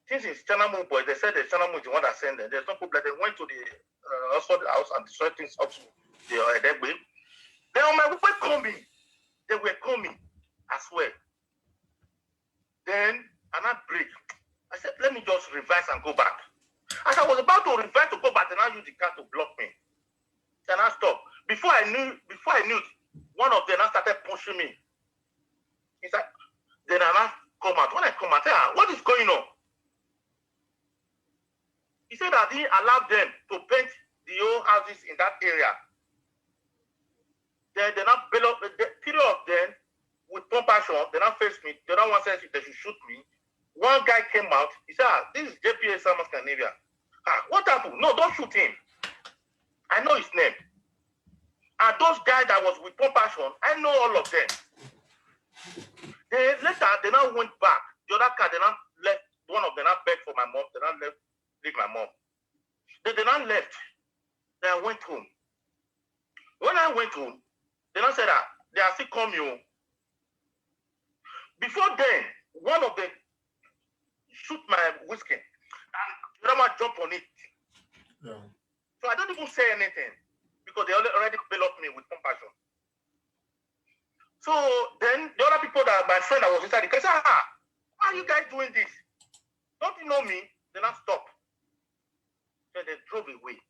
Since it's Chanamu boys, they said the Chanamu is the one that sent them. There's no problem. They went to the Oxford house and destroyed things up to the Edegbe. Then on my way coming, they were coming as well. Then another break. I said, let me just reverse and go back. As I was about to reverse to go back, then I used the car to block me. Then I stopped. Before I knew it, one of them started pushing me. He said, then I come out. When I come out, I said, what is going on? He said that he allowed them to paint the old houses in that area. Then they not build up the three of them with compassion. They not face me. The other one says they should shoot me. One guy came out. He said, this is JPA Salmon Scandinavia. What happened? No, don't shoot him. I know his name. And those guys that was with compassion, I know all of them. Later, they now went back. The other car, they now left. One of them now begged for my mom. They now leave my mom. They now left. Then I went home. When I went home, they now said that they are still coming. Before then, one of them shoot my whiskey, and the other one jump on it. Yeah. So I don't even say anything because they already built up me with compassion. So then the other people that my friend that was inside the car said, why are you guys doing this? Don't you know me? Then I stopped. Then they drove away.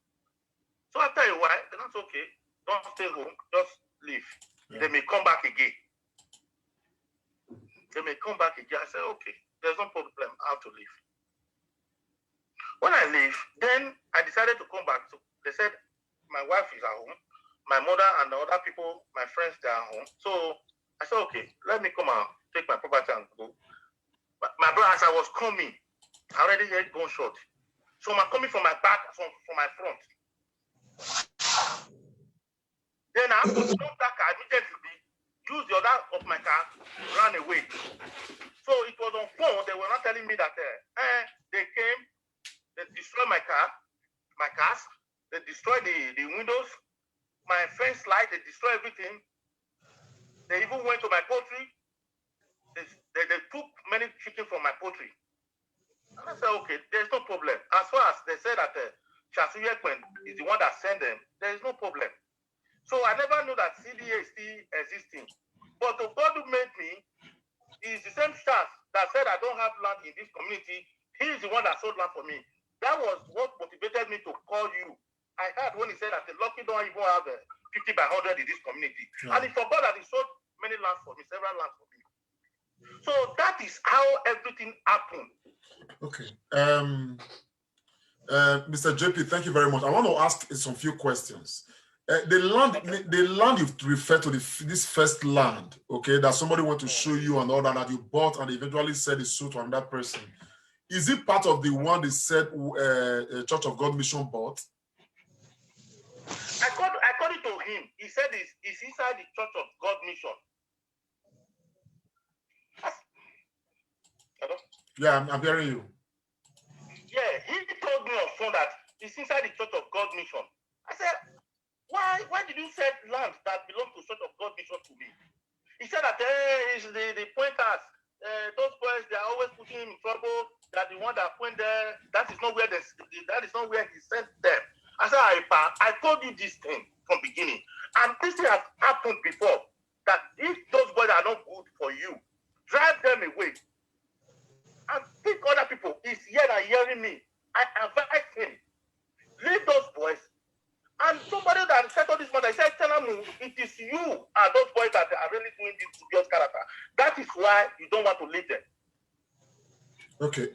So after a while, then that's okay. Don't stay home, just leave. Yeah. They may come back again. They may come back again. I said, okay, there's no problem. I have to leave. When I leave, then I decided to come back. So they said, my wife is at home. My mother and the other people, my friends, they are home. So I said, okay, let me come and take my property and go. But my brother, as I was coming, I already heard gunshot. So I'm coming from my back, from my front. Then I have to stop that car immediately, use the other of my car, run away. So it was on phone. They were not telling me that they came, they destroyed my cars, they destroyed the windows, my fence light, they destroyed everything. They even went to my poultry. They took many chicken from my poultry. And I said, okay, there's no problem. As far as they said that Charles Uyiekpen is the one that sent them, there is no problem. So I never knew that CDA is still existing. But the God who made me is the same Charles that said I don't have land in this community. He is the one that sold land for me. That was what motivated me to call you. I heard when he said that the Lucky don't even have 50 by 100 in this community. Yeah. And he forgot that he sold many lands for me, several lands for me. So that is how everything happened. Okay. Mr. JP, thank you very much. I want to ask some few questions. The land you refer to, this first land, okay, that somebody went to show you and all that you bought and eventually said it's sold to another person. Is it part of the one they said Church of God Mission bought? I called it to him. He said it's inside the Church of God Mission. Hello? Yeah, I'm hearing you. Yeah, he told me on one that is inside the Church of God mission. I said, why did you sell land that belongs to Church of God mission to me? He said that it's the pointers, those boys, they are always putting him in trouble. That the one that went there, that is not where he sent them. I said, I told you this thing from beginning, and this thing has happened before. That if those boys are not good for you, drive them away and pick other people. He's here and hearing me. I advise him, leave those boys. And somebody that settled this matter, I said, tell him it is you and those boys that are really doing this dubious character. That is why you don't want to leave them. Okay.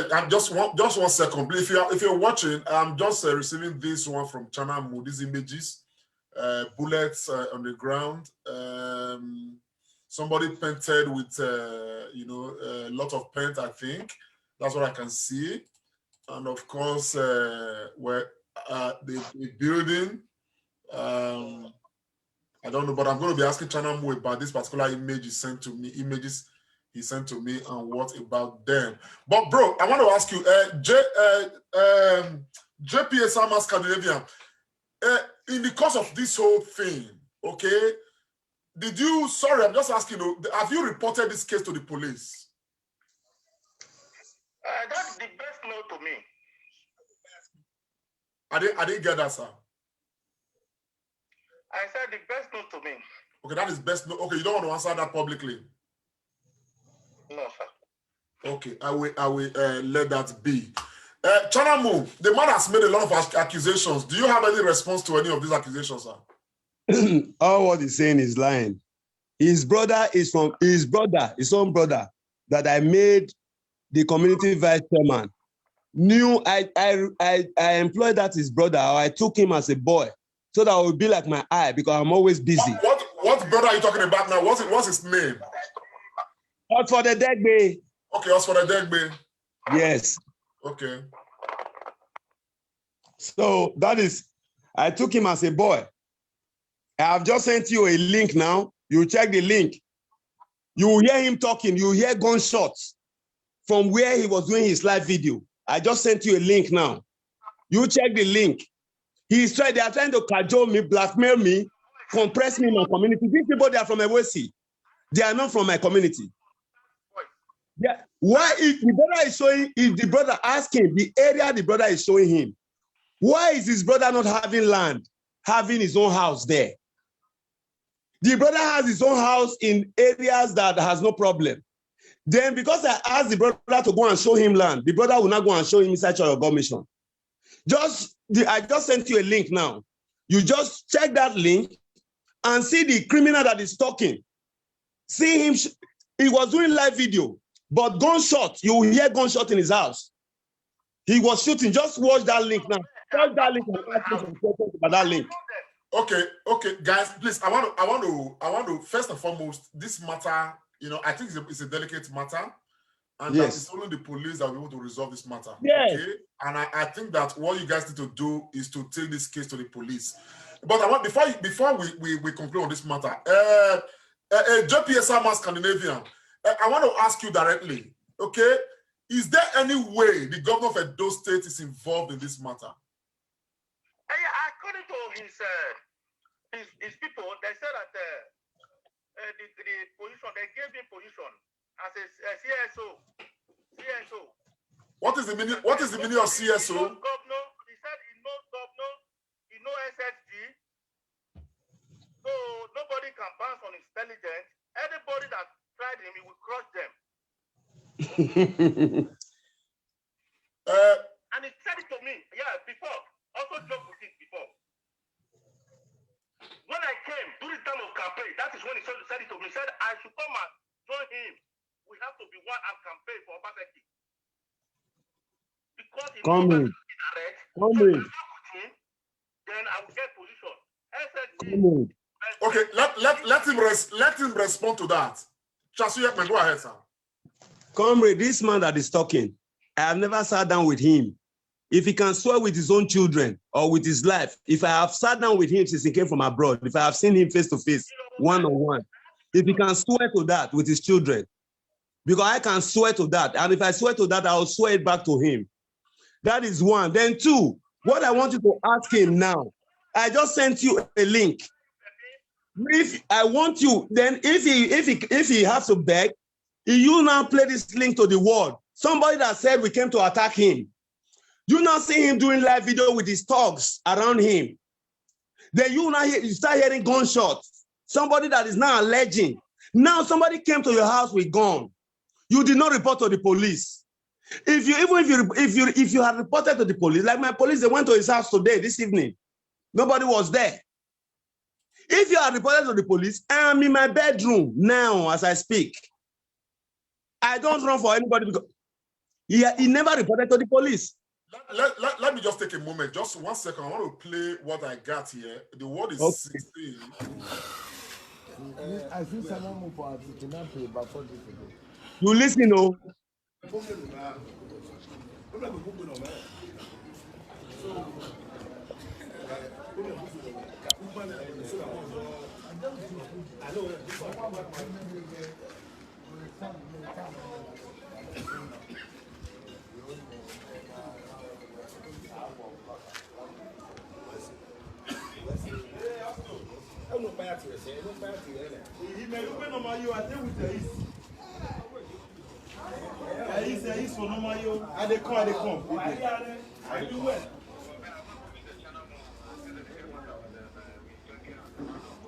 I'm just one second. If you're watching, I'm just receiving this one from China Mu. These images, bullets on the ground. Somebody painted with a lot of paint. I think that's what I can see. And of course, where the building. I don't know, but I'm going to be asking China Mu about this particular image he sent to me. He sent to me, and what about them? But bro, I want to ask you, JPS AKA Scandinavian, in the course of this whole thing, okay, I'm just asking you, have you reported this case to the police? That's the best note to me. I didn't get that, sir. I said the best note to me. Okay, that is best note. Okay, you don't want to answer that publicly. No, sir. Okay, I will let that be. China Mu, the man has made a lot of accusations. Do you have any response to any of these accusations, sir? All what he's saying is lying. His brother is from his own brother that I made the community vice chairman. I employed that his brother, or I took him as a boy so that I would be like my eye because I'm always busy. What brother are you talking about now? What's his name? Out for the deck bay. Okay, out for the deck bay. Yes. Okay. So that is, I took him as a boy. I have just sent you a link now. You check the link. You will hear him talking. You will hear gunshots from where he was doing his live video. I just sent you a link now. You check the link. They are trying to cajole me, blackmail me, compress me in my community. These people, they are from Ewesi. They are not from my community. Yeah. Why if the brother is showing, if the brother asking the area the brother is showing him, why is his brother not having land, having his own house there? The brother has his own house in areas that has no problem. Then because I asked the brother to go and show him land, the brother will not go and show him inside your God mission. I just sent you a link now. You just check that link and see the criminal that is talking. See him, he was doing live video. But gunshot, you will hear gunshot in his house. He was shooting. Just watch that link now. Watch that link and ask me some questions about that link. Okay, guys, please. I want to first and foremost, this matter. I think it's a delicate matter, and yes, that it's only the police that will be able to resolve this matter. Yes. Okay, and I think that what you guys need to do is to take this case to the police. But I want before we conclude on this matter, JPS AKA Scandinavian. I want to ask you directly, okay? Is there any way the governor of Edo State is involved in this matter? According to his people, they said that the position, they gave him position as a CSO. What is the meaning of CSO? Governor, he said he knows governor, he knows SSG, so nobody can bounce on intelligence. Anybody that tried him, he will crush them. And he said it to me, before. Also joked with it before. When I came during the time of campaign, that is when he said it to me. He said I should come and join him. We have to be one and campaign for Obaseki. Because he knows that he's direct. So if I work with him, then I will get position. SSG. Okay, let him respond to that. Charles Uyiekpen, go ahead, sir. Comrade, this man that is talking, I have never sat down with him. If he can swear with his own children or with his life, if I have sat down with him since he came from abroad, if I have seen him face to face, one-on-one, if he can swear to that with his children, because I can swear to that, and if I swear to that, I will swear it back to him. That is one. Then two, what I want you to ask him now, I just sent you a link. If I want you, then if he has to beg, you now play this link to the world. Somebody that said we came to attack him. You now see him doing live video with his thugs around him. Then you start hearing gunshots. Somebody that is now alleging. Now somebody came to your house with gun. You did not report to the police. If you had reported to the police, like my police, they went to his house today, this evening. Nobody was there. If you had reported to the police, I am in my bedroom now as I speak. I don't run for anybody because he never reported to the police. Let me just take a moment, just 1 second. I want to play what I got here. The word is Okay. 16. I see someone move for You listen, oh.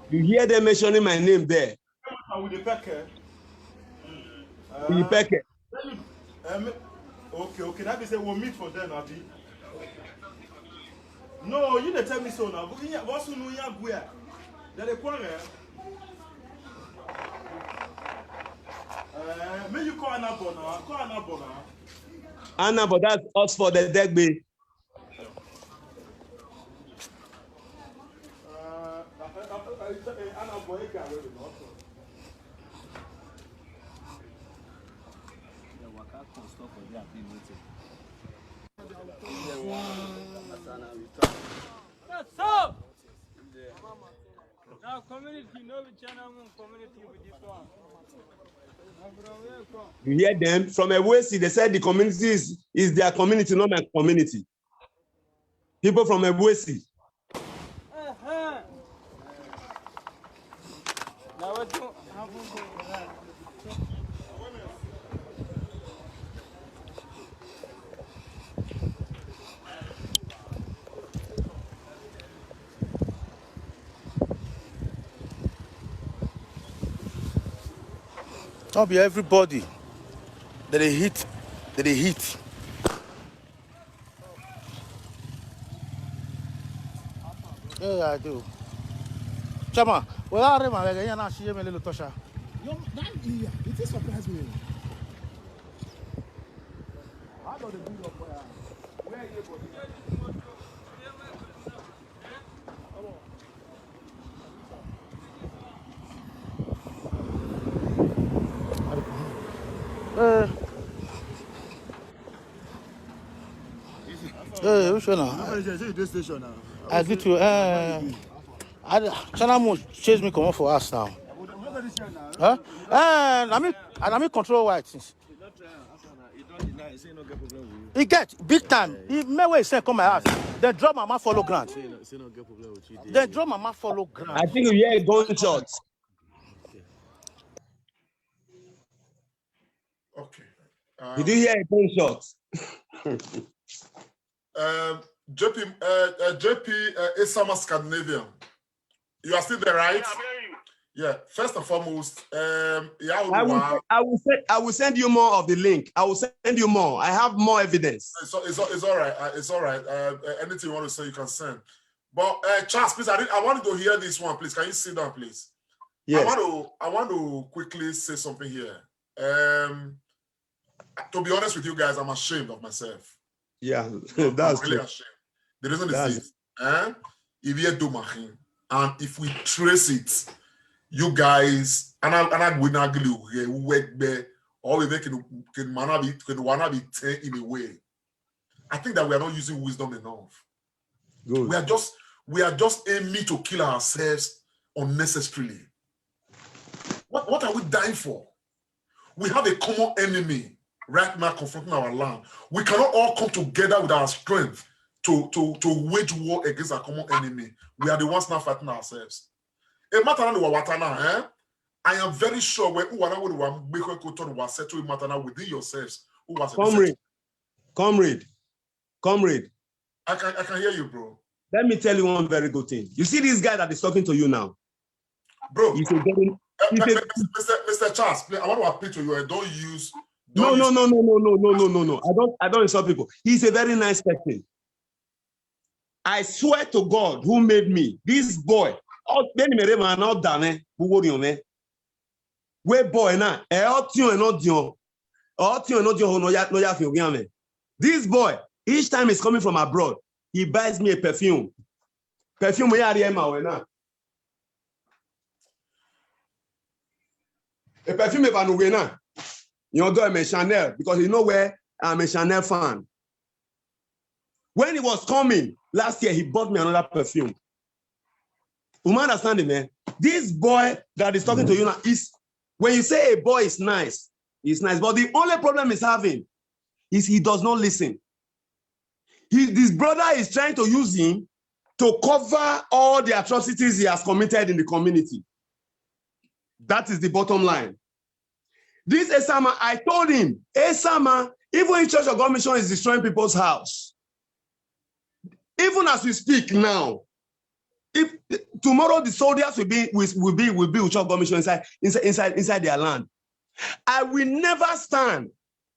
You hear them mentioning my name there. Uyiekpen. Okay, that means we'll meet for them, Abi. No, you didn't tell me so now. What's new here? They're quarrel. May you call Anna Bona? Anna, but that's us for the deck bay. Anna Boy, What's up? Now community, no channel community with this one. You hear them from Uwusan? They said the community is their community, not my community. People from Uwusan. Now what you Not be everybody that they hit. Yeah, I do. Chama, well, I remember again. Now she gave me a little tosha. It surprised me. How about the bill of where are you? Hey, which one now? I get to China Moon chase me come on for us now. Huh? And I mean control white things. He get big time. He may way say come my house. Then drop mama follow grant. Then drop mama follow grant. I think you hear gunshots. Okay. Did you hear a gunshot? JP Esama Scandinavian. You are still there, right? Yeah. First and foremost, I will send you more of the link. I will send you more. I have more evidence. It's all right. It's all right. Anything you want to say, you can send. But Charles, please, I want to hear this one, please. Can you sit down, please? Yes. I want to quickly say something here. To be honest with you guys, I'm ashamed of myself. Yeah, that's really ashamed. The reason is this. If you do machine, and if we trace it, you guys, and I would not or we make it wanna be in a way. I think that we are not using wisdom enough. Good. We are just aiming to kill ourselves unnecessarily. What are we dying for? We have a common enemy. right now confronting our land. We cannot all come together with our strength to wage war against our common enemy. We are the ones now fighting ourselves. I am very sure when was settle matter within yourselves. Comrade. I can hear you, bro. Let me tell you one very good thing. You see this guy that is talking to you now, bro. Mr. Charles, please, I want to appeal to you. Don't use. No. I don't insult people. He's a very nice person. I swear to God, who made me, this boy. Where boy now? This boy, each time he's coming from abroad, he buys me a perfume. A perfume you know, I'm a Chanel because you know where I'm a Chanel fan. When he was coming last year, he bought me another perfume. You understand it, man? This boy that is talking to you now is, when you say a boy is nice, he's nice. But the only problem he's having is he does not listen. This brother is trying to use him to cover all the atrocities he has committed in the community. That is the bottom line. This Esama, I told him, Esama, even in Church of God Mission is destroying people's house. Even as we speak now, if tomorrow the soldiers will be with Church of God Mission inside their land, I will never stand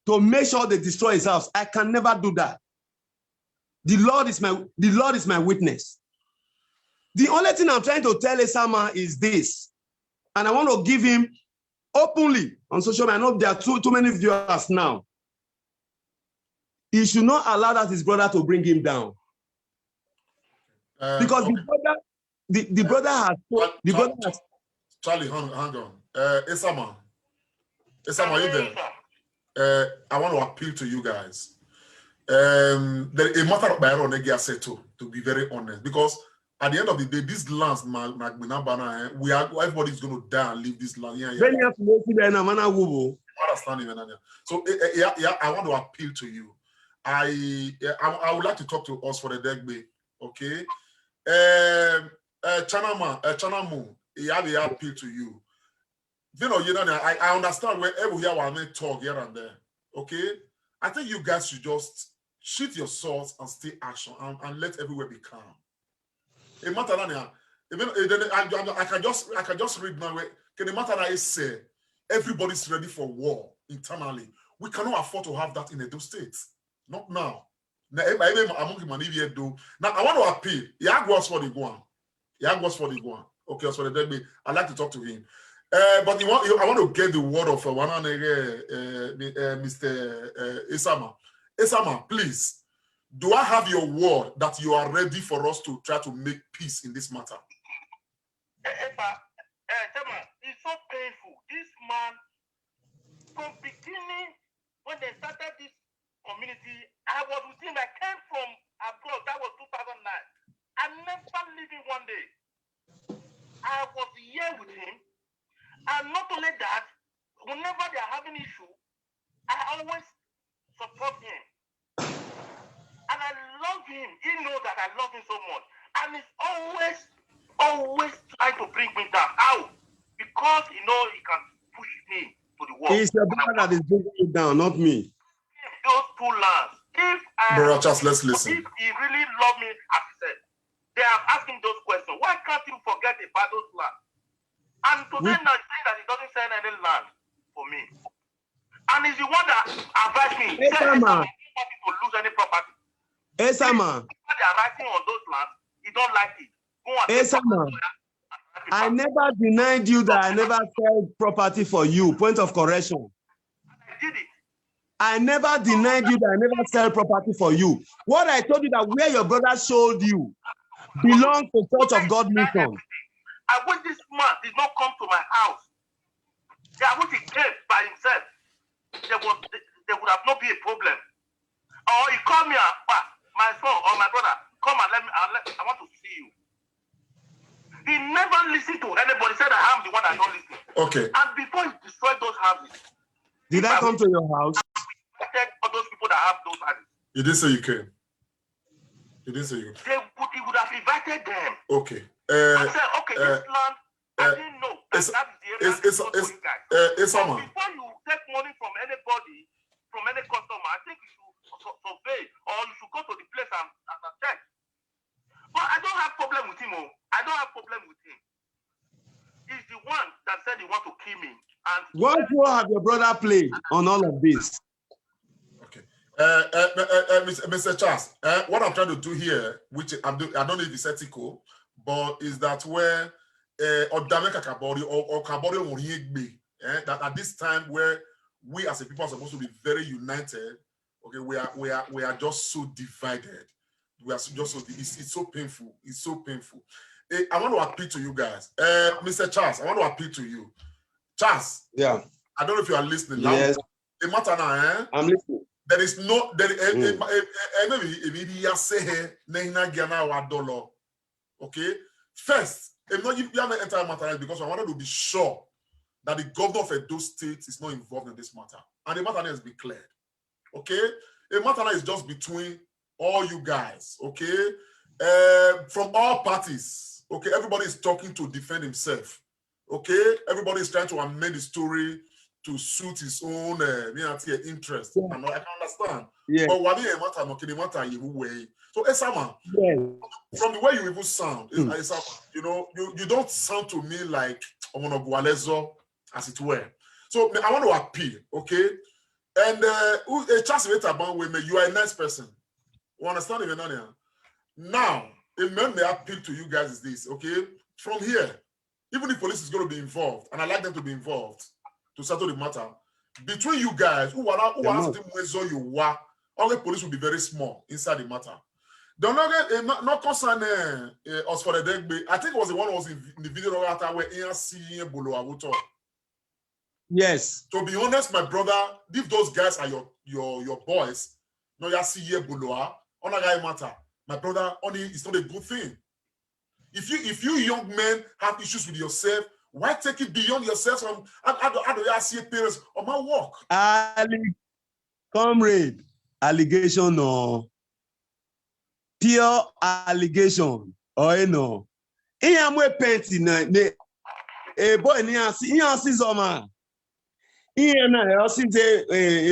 to make sure they destroy his house. I can never do that. The Lord is my witness. The only thing I'm trying to tell Esama is this, and I want to give him openly on social media. I know there are too many viewers now. He should not allow that his brother to bring him down, because okay. the brother has. Charlie, hang on. Esama, are you there? I want to appeal to you guys. A matter of Byron said to be very honest, because at the end of the day, these lands, everybody's going to die and leave this land. So I want to appeal to you. I would like to talk to us for the deck bay. Okay. Chanamu, I have an appeal to you. I understand wherever we are, we talk here and there. Okay. I think you guys should just shoot your swords and stay action and let everywhere be calm. I can just read now. Say everybody's ready for war internally. We cannot afford to have that in Edo State. Not now. Now I want to appeal. Yeah, goes for the one. Okay, so I'd like to talk to him. But I want to get the word of Mr. Esama. Esama, please, do I have your word that you are ready for us to try to make peace in this matter? It's so painful. This man, from beginning, when they started this community, I was with him. I came from abroad. That was 2009. I never leave him one day. I was here with him. And not only that, whenever they are having issue, I always support him. And I love him. He knows that I love him so much. And he's always trying to bring me down. How? Because he knows he can push me to the wall. It's your brother that is bringing you down, not me. Those two lands. Bro, just let's listen. If he really loved me, as he said, they are asking those questions. Why can't you forget about those lands? And today now he's saying that he doesn't send any land for me. And he's the one that advised me. He said he doesn't want to lose any property. Esama. They are writing on those lands. He don't like it. Go on. Esama. I never denied you that I never sell property for you. Point of correction. I did it. I never denied you that I never sell property for you. What I told you that where your brother showed you belongs to Church of God Mission. I wish this man did not come to my house. I wish he came by himself. There would have not been a problem. Or he called me, my son or my brother, come and I want to see you. He never listened to anybody. Said I am the one that don't listen. Okay. And before he destroyed those houses. Did I come to your house? have those houses. You didn't say you came. You didn't say you came. He would have invited them. Okay. I said, okay, this land, I didn't know that that is the area for you guys. But before you take money from anybody, from any customer, I think you should survey or you should go to the place and check. But I don't have problem with him. I don't have problem with him. He's the one that said he want to kill me. And what role have your brother played on all of this? Okay. Mr. Charles, what I'm trying to do here, which I don't know if it's ethical, but is that where that at this time where we as a people are supposed to be very united, okay, we are just so divided. We are just so it's so painful. It's so painful. I want to appeal to you guys, Mr. Charles. I want to appeal to you, Charles. Yeah. I don't know if you are listening. Yes. The matter now, I'm listening. There is no okay. First, if not you have an entire matter because I wanted to be sure that the governor of Edo State is not involved in this matter, and the matter has been cleared. Okay, the matter is just between all you guys. Okay, from all parties. Okay, everybody is talking to defend himself. Okay, everybody is trying to amend the story to suit his own interest. Yeah. And I can understand. Yeah. But what so Esama, from the way you even sound, you know, you don't sound to me like Omonogualezo, as it were. So I want to appeal, okay? And Charles Uyiekpen, you are a nice person. You understand even now? The main appeal to you guys is this, okay? From here, even the police is going to be involved, and I like them to be involved to settle the matter. Between you guys, all the police will be very small inside the matter. Don't not concern us for the day. I think it was the one who was in the video where Ian seeing Bolo. Yes. To be honest, my brother, if those guys are your boys, no ya see Bolo, on a guy matter. My brother, only it's not a good thing. If you young men have issues with yourself, why take it beyond yourself? How do you see parents on my work? Comrade, allegation or pure allegation or no. I'm a penty a boy near Zoma. I see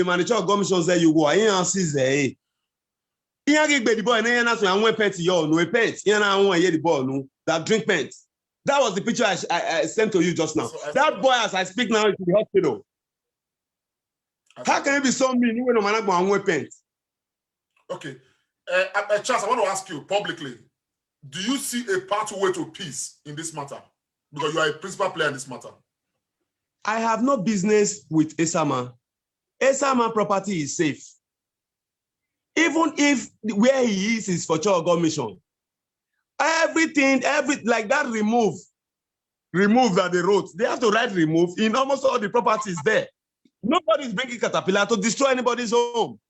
a manager commission say you go. I see the boy and one penty no pants. The ball no that drink pants. That was the picture I sent to you just now. So that boy, as I speak now, is in the hospital. How can you be so mean when I'm going to pants? Okay. Charles, I want to ask you publicly, do you see a pathway to peace in this matter? Because you are a principal player in this matter. I have no business with Esama. Esama property is safe. Even if where he is for Charles mission. Everything, like that remove that they wrote. They have to write remove in almost all the properties there. Nobody is bringing Caterpillar to destroy anybody's home.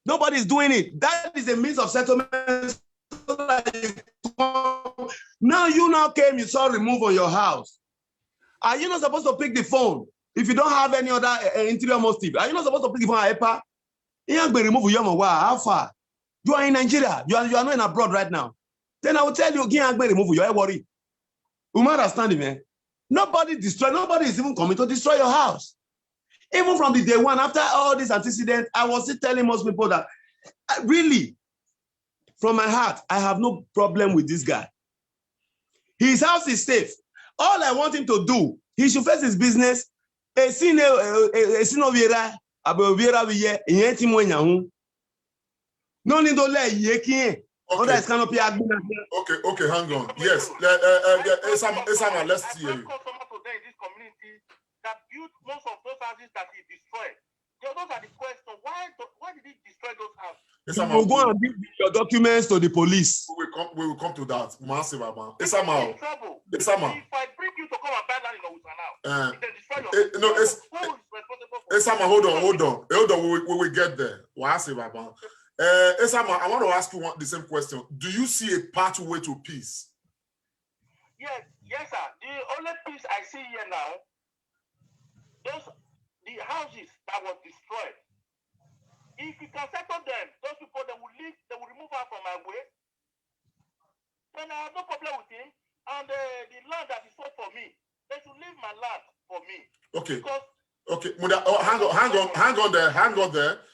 Nobody is doing it. That is a means of settlement. Now you came, you saw remove on your house. Are you not supposed to pick the phone if you don't have any other interior motive? Are you not supposed to pick the phone? How far? You are in Nigeria. You are not in abroad right now. Then I will tell you, remove your worry. You understand, man? Nobody is even coming to destroy your house. Even from the day one, after all this antecedent, I was still telling most people that really, from my heart, I have no problem with this guy. His house is safe. All I want him to do, he should face his business. No need to let you. Okay, hang on. Yes, Esama, let's see you. That built most of those houses that he destroyed. Those are the questions. Why did he destroy those houses? You will go and give your documents to the police. We will come to that. Esama. If I bring you to come and buy land in Uwusan now, you can destroy your no, who is responsible for Esama, hold on. We will get there. Esama, I want to ask you the same question. Do you see a pathway to peace? Yes, sir. The only peace I see here now, the houses that were destroyed. If you can settle them, those people they will leave, they will remove her from my way. Then I have no problem with him. And the land that is sold for me, they should leave my land for me. Okay. Because okay, hang on there.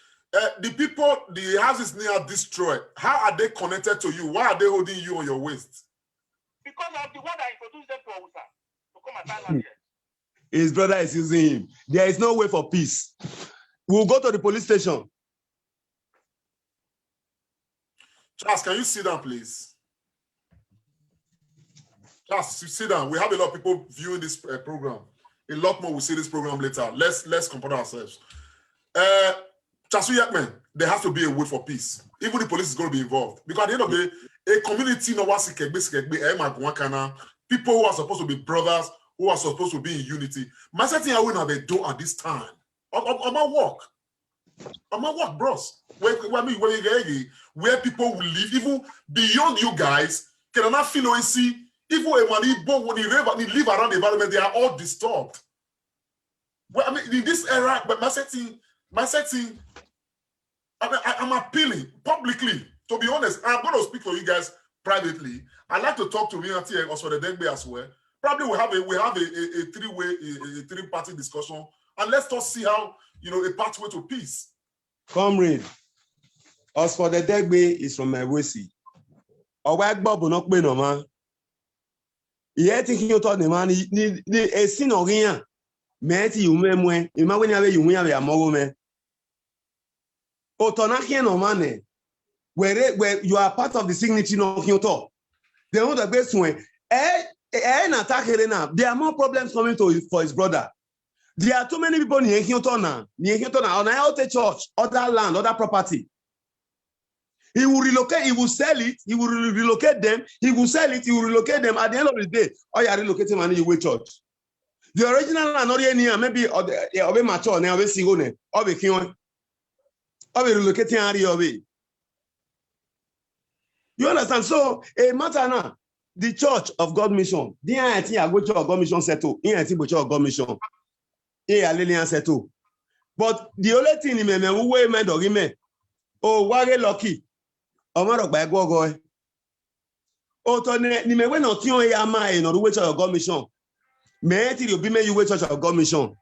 The people, the houses near destroyed. How are they connected to you? Why are they holding you on your waist? Because I'm the one that introduced them to Uwusan to come and buy land here. His brother is using him. There is no way for peace. We'll go to the police station. Charles, can you sit down, please? Charles, sit down. We have a lot of people viewing this program. A lot more will see this program later. Let's compare ourselves. Charles Uyiekpen, there has to be a way for peace. Even the police is going to be involved. Because at the end of the day, a community people who are supposed to be brothers, who are supposed to be in unity. My setting I will not be do at this time. I'm at work. I'm at work, bros. Where people will live, even beyond you guys, cannot feel or see. Even when they live around the environment, they are all disturbed. Well, I mean, in this era, but my setting, I'm appealing publicly. To be honest, I'm going to speak to you guys privately. I'd like to talk to Rianti and also the Degbe as well. Probably we have a three-party discussion, and let's just see how a pathway to peace. Comrade, as for the Degbe is from my Wesi. Our Bob will not be no man. Yet you told the man a sin or here. Meti you memwe, imagine you have a moment. Otonakian no money. Where you are part of the signature of Kyoto. They know the best way. There are more problems coming for his brother. There are too many people near Kyoto now. Near Kyoto now, on a church, other land, other property. He will relocate, he will sell it, he will relocate them, he will sell it, he will relocate them. At the end of the day, oh, you are relocating money, you will church. The original land, not here, maybe or be mature, now be single, or be king, or be relocating area away. You understand? So, a matter now, the Church of God Mission, the IIT go Church of God Mission settle, IIT go Church of God Mission, Lilian settle. But the only thing in me, who way me dog me, oh, why lucky? Omaro by go. Oh, to ni me when not you ya mai no Church of God Mission. Me till you be me you Church of God Mission.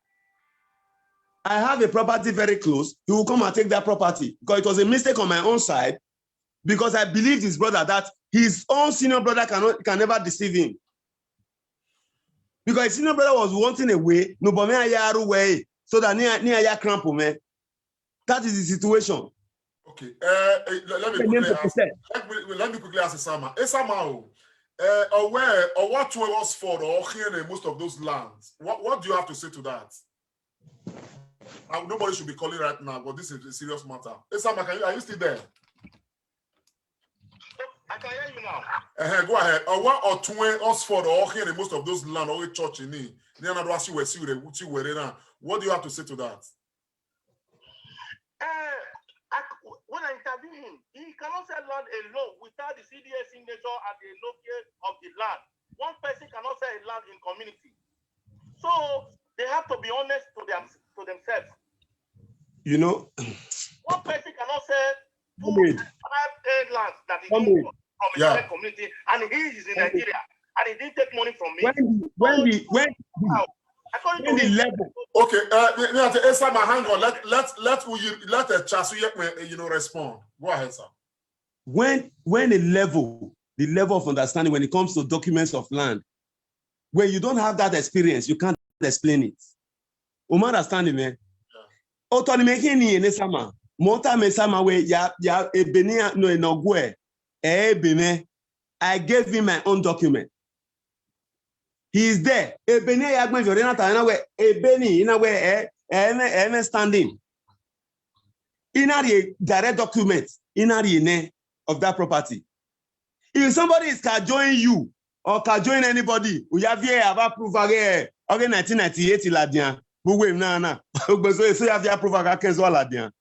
I have a property very close. He will come and take that property because it was a mistake on my own side. Because I believed his brother that his own senior brother can never deceive him. Because his senior brother was wanting a way, no but me way, so that near ya cramp me. That is the situation. Okay. Let me quickly ask Esama. Esama, where or what was for or here most of those lands? What do you have to say to that? Nobody should be calling right now, but this is a serious matter. Esama, are you still there? I can hear you now. Go ahead. What or twin Oxford or here most of those land or church in it? What do you have to say to that? When I interview him, he cannot sell land alone without the CDA signature and the locate of the land. One person cannot sell a land in community. So they have to be honest to themselves. You know, one person cannot sell 2 5 lands that he from a community, and he is in Nigeria, and he didn't take money from me. When the level. Okay, Esama, hang on. Let Charles Uyiekpen, respond. Go ahead, sir. When the level of understanding when it comes to documents of land, when you don't have that experience, you can't explain it. Understanding, man. Autonomy in Esama. Mota mesama we ya ebenia no enogwe ebeme. I gave him my own document. He is there. Ebenia yagme jorena na we ebeni ina we standing. Ina the direct document ina the name of that property. If somebody is can join you or can join anybody, we have here about proof again. Okay, 1998 ladian. We na. So you have here proof again so ladian.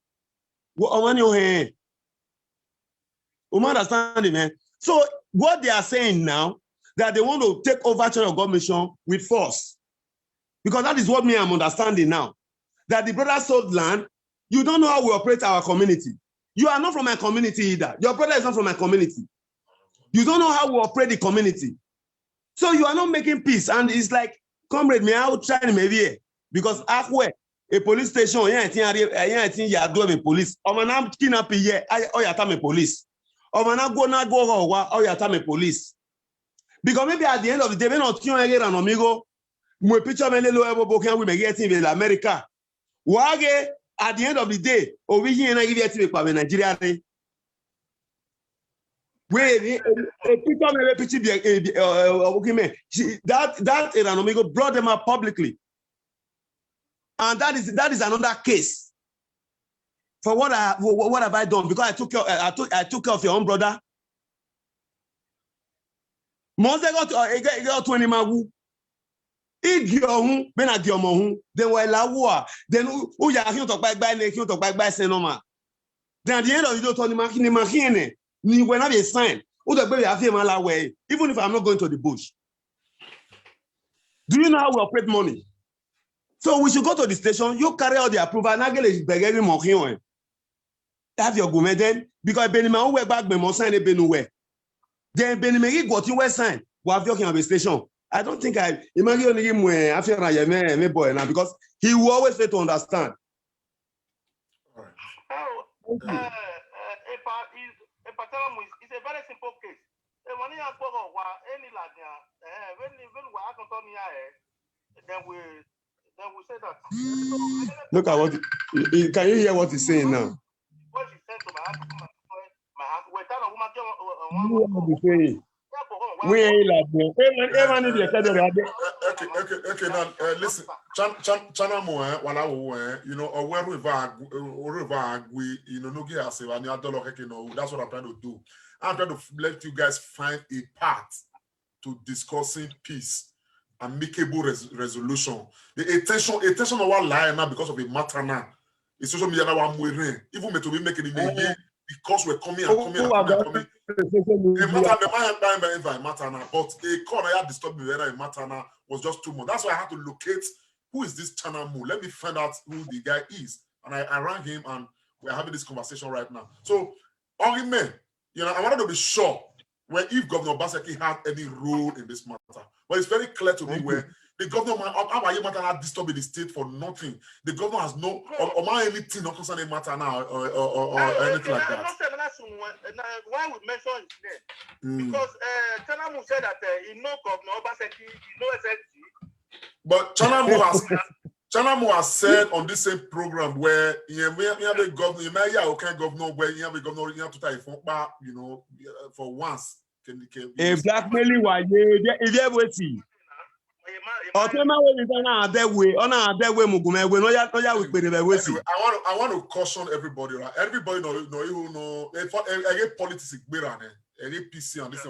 Understanding, man. So what they are saying now, that they want to take over Church of God Mission with force. Because that is what me I'm understanding now. That the brother sold land, You don't know how we operate our community. You are not from my community either. Your brother is not from my community. You don't know how we operate the community. So you are not making peace. And it's like, comrade, me out trying maybe because halfway a police station, I think you are doing police. Omanam kidnap ye, oh you are police. Omanam go oh you are police. Because maybe at the end of the day, we not tune again and amigo. My picture me lelo ebo bokan we me get in America. Wage at the end of the day, over here na give it to Nigeria. Wait, that amigo brought them up publicly, and that is another case. For what have I done? Because I took care of your own brother. Once they got 20 magu, then while then who ya to back by senoma. Then at the end of the day, ni when I be sign, even if I'm not going to the bush. Do you know how we operate money? So we should go to the station, you carry out the approval, and I get have your government then, because Benima will back me sign a Benue. Then Benimegi got you sign, we have your the station. I don't think I imagine him when I feel like a boy now because he will always fail to understand. It's a very simple case. When you have any then we say that. Look at what can you hear what he's saying now? What she said to my house, we tell a woman. We ain't like okay, now listen, China more, you know, or where we, you know, no that's what I'm trying to do. I'm trying to let you guys find a path to discussing peace, amicable resolution. The attention of our lie now because of the matter now. It's social media now I'm wearing. Even me to be making it because we're coming. The matter now, but a corner had disturbed me whether it matter now was just too much. That's why I had to locate who is this China Mu. Let me find out who the guy is. And I rang him and we're having this conversation right now. So, Orime, you know, I wanted to be sure when if Governor Baseki had any role in this matter. But it's very clear to me where the governor had disturbed the state for nothing. The governor has no or anything not concerning matter now or anything like that. Why we mention his name? Because Chanamu said that he know Governor Baseki, he know SSG. But Chanamu has said on this same program where you have a governor, governor where you have a governor, you have to tie you know, for once. Blackmailing why you I want to caution everybody, right? Everybody know I get politics PC and this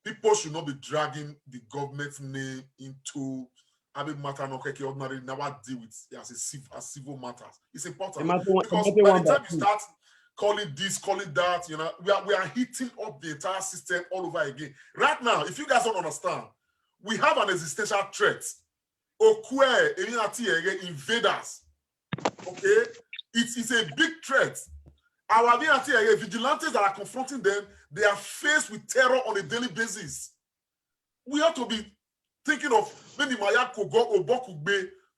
people should not be dragging the government's name into having matter ordinary never deal with as civil matters. It's important because by the time you start calling this, calling that, you know, we are hitting up the entire system all over again. Right now, if you guys don't understand, we have an existential threat. Invaders. Okay? It's a big threat. Our vigilantes that are confronting them, they are faced with terror on a daily basis. We have to be thinking of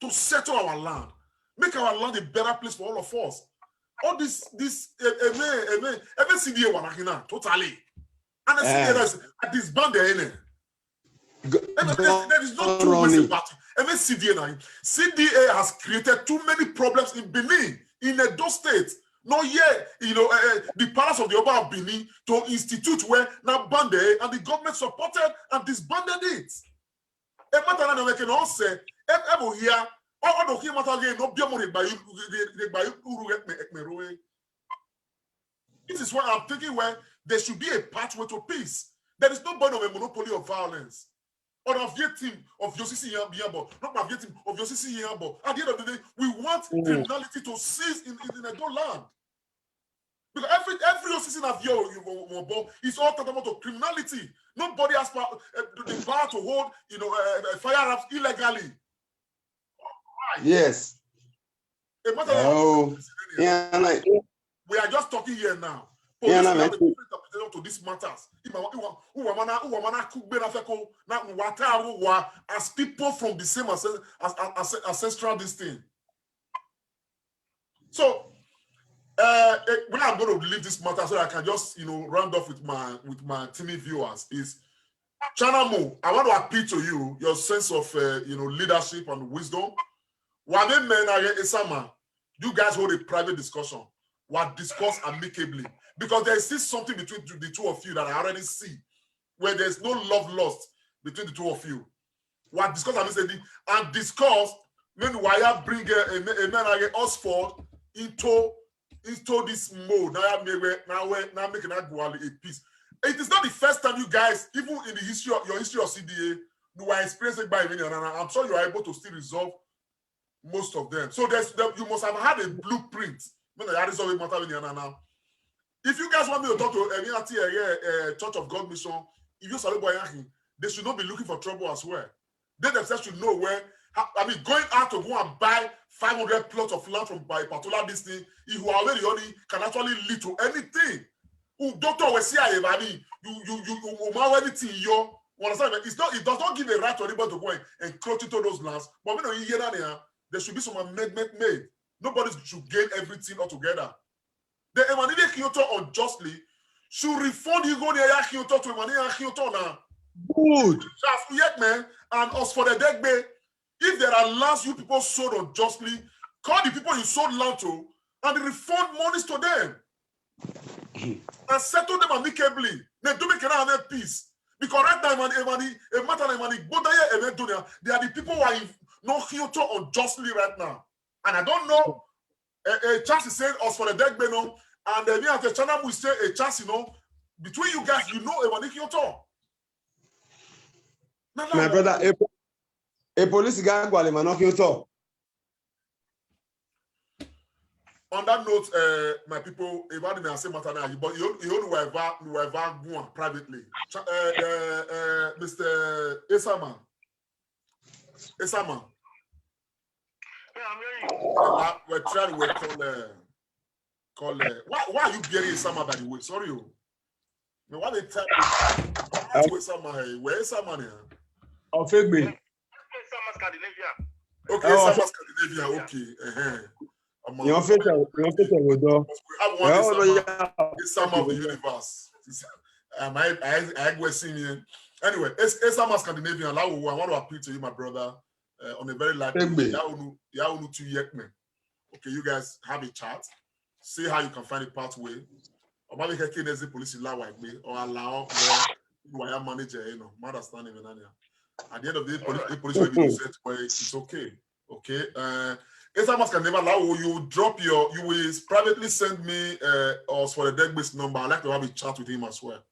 to settle our land, make our land a better place for all of us. All this every CDA totally. And at this band there is no two ways about it. CDA has created too many problems in Benin, in Edo State. Not yet, you know, the palace of the Oba of Benin to institute where now banded and the government supported and disbanded it. This is why I'm thinking where there should be a pathway to peace. There is no burden of a monopoly of violence. Or of your team of your CC Yambo, not of your team of your CC Yambo. At the end of the day, we want criminality to cease in a good land. Because every citizen of your is all tantamount to criminality. Nobody has the power to hold, you know, firearms illegally. Yes. Oh, yeah, we are just talking here now. Yeah, Police no, have a man. different interpretation to these matters. As people from the same ancestral this thing. So when I'm going to leave this matter so I can just round off with my teamy viewers is China Mo, I want to appeal to you, your sense of leadership and wisdom. You guys hold a private discussion. What discuss amicably. Because there is still something between the two of you that I already see, where there's no love lost between the two of you. What discuss amicably and discuss when why bring a man like Oxford into this mode. Now making that go a peace. It is not the first time you guys, even in the history of your history of CDA, you are experiencing by many, and I'm sure you are able to still resolve most of them. So you must have had a blueprint. If you guys want me to talk to a Church of God mission, if you salute Boyahi, they should not be looking for trouble as well. They themselves should know where. I mean, going out to go and buy 500 plots of land from by particular this thing, if you are already can actually lead to anything. Doctor will say, I mean, you anything you understand? It does not give a right to anybody to go and encroach into those lands. But when you hear there should be some amendment made. Nobody should gain everything altogether. The Emmanuel Kyoto unjustly should refund you go near Kyoto to Emmanuel Kyoto now. Good. Charles Uyiekpen and us for the deck bay. If there are lands you people sold unjustly, call the people you sold land to and refund monies to them. And settle them amicably. They do make a peace. Because right now, they are the people who are no Kyoto unjustly right now. And I don't know. A chance is saying us for the deck beno, and then at the channel we say a chance, between you guys, a Kyoto. My brother, a police guy go Kyoto. On that note, my people, about the same matter now, but you ever go privately. Mr. Esaman. Yeah, I'm hearing you. We're trying to call why are you bearing Esama by the way? Sorry, you. Why they tell you Esama? Where is Esama here? Oh, fake me. Esama Scandinavia. Okay, Esama Scandinavia. Okay. You're facing with door. We have one Esama of the universe. I go see me. Anyway, Esama Scandinavia. I want to appeal to you, my brother. On a very light note, okay, you guys have a chat. See how you can find a pathway. Or maybe the police or allow where manager, understand even. At the end of the day, the police will be set where it's okay. Okay. SMS can never allow you drop you will privately send me us for the deck-based number. I'd like to have a chat with him as well.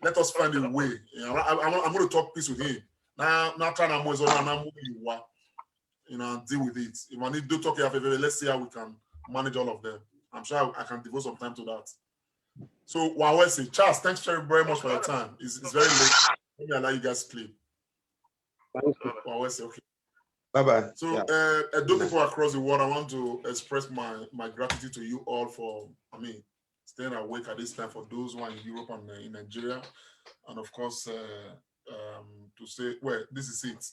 Let us find a way. I'm going to talk peace with him. Now trying to deal with it. If I need to talk, let's see how we can manage all of them. I'm sure I can devote some time to that. So while say, Charles, thanks very much for your time. It's very late. Let me allow you guys to sleep. Okay. Bye-bye. So those people across the world, I want to express my gratitude to you all for staying awake at this time, for those who are in Europe and in Nigeria. And of course, to say, well, this is it.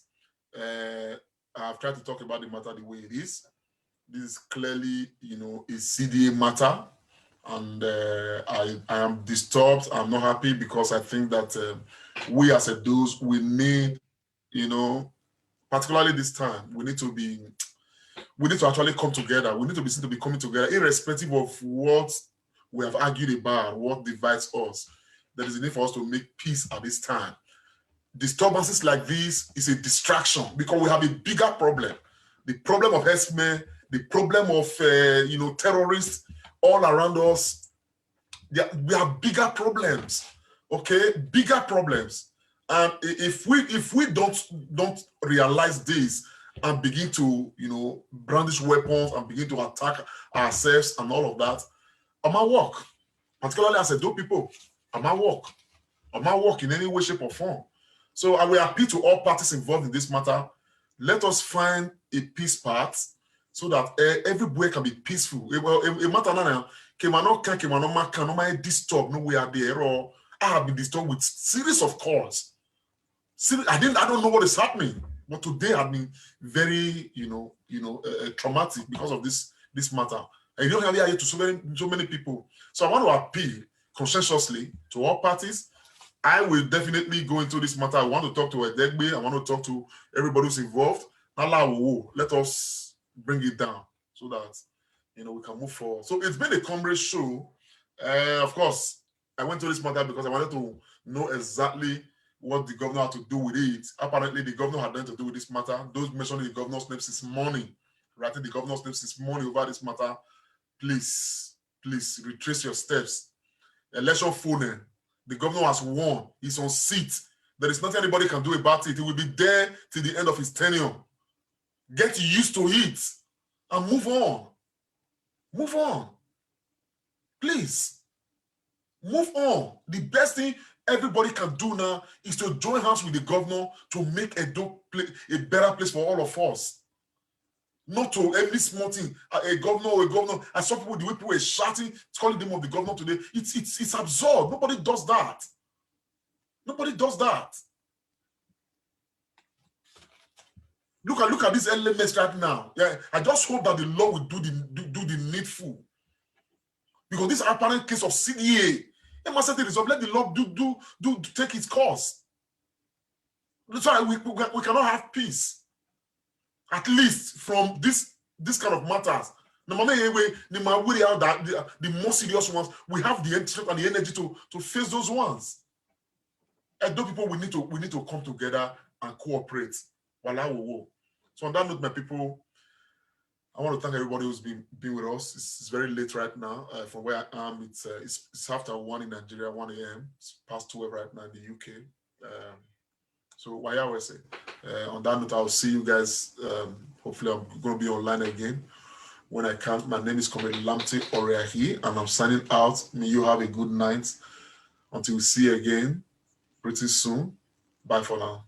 I've tried to talk about the matter the way it is. This is clearly, a CDA matter. And I am disturbed. I'm not happy because I think that we as those, we need, particularly this time, we need to actually come together. We need to be coming together, irrespective of what we have argued about, what divides us. There is a need for us to make peace at this time. Disturbances like this is a distraction because we have a bigger problem. The problem of herdsmen, the problem of terrorists all around us. We have bigger problems, okay? Bigger problems. And if we don't realize this and begin to brandish weapons and begin to attack ourselves and all of that, I might walk. Particularly as people, I might walk. I might walk in any way, shape, or form. So I will appeal to all parties involved in this matter. Let us find a peace path so that everywhere can be peaceful. Well, a matter now, can disturb no way are there, or I have been disturbed with series of calls. I don't know what is happening, but today have been very, traumatic because of this matter. And you don't have here to so many people. So I want to appeal conscientiously to all parties. I will definitely go into this matter. I want to talk to Edegbe. I want to talk to everybody who's involved. Let us bring it down so that we can move forward. So it's been a comrade show. Of course, I went to this matter because I wanted to know exactly what the governor had to do with it. Apparently, the governor had nothing to do with this matter. Those mentioning the governor's name since morning, writing the governor's name since morning over this matter, please retrace your steps. Election phone. The governor has won. He's on seat. There is nothing anybody can do about it. He will be there till the end of his tenure. Get used to it and move on. Move on. Please. Move on. The best thing everybody can do now is to join hands with the governor to make a better place for all of us. Not to every small thing, a governor. I saw people, the way people were shouting, calling them of the governor today. It's absurd. Nobody does that. Nobody does that. Look at this LMS right now. Yeah, I just hope that the law will do the needful. Because this apparent case of CDA, it must set the result. Let the law do take its course. That's why we cannot have peace. At least from this kind of matters. The more serious ones, we have the interest and the energy to face those ones. And those people we need to come together and cooperate. So on that note, my people, I want to thank everybody who's been with us. It's very late right now. From where I am, it's after 1 in Nigeria, 1 a.m. It's past 12 right now in the UK. So on that note, I'll see you guys. Hopefully I'm going to be online again when I can. My name is Comrade Lamte Oreahi, and I'm signing out. May you have a good night. Until we see you again pretty soon. Bye for now.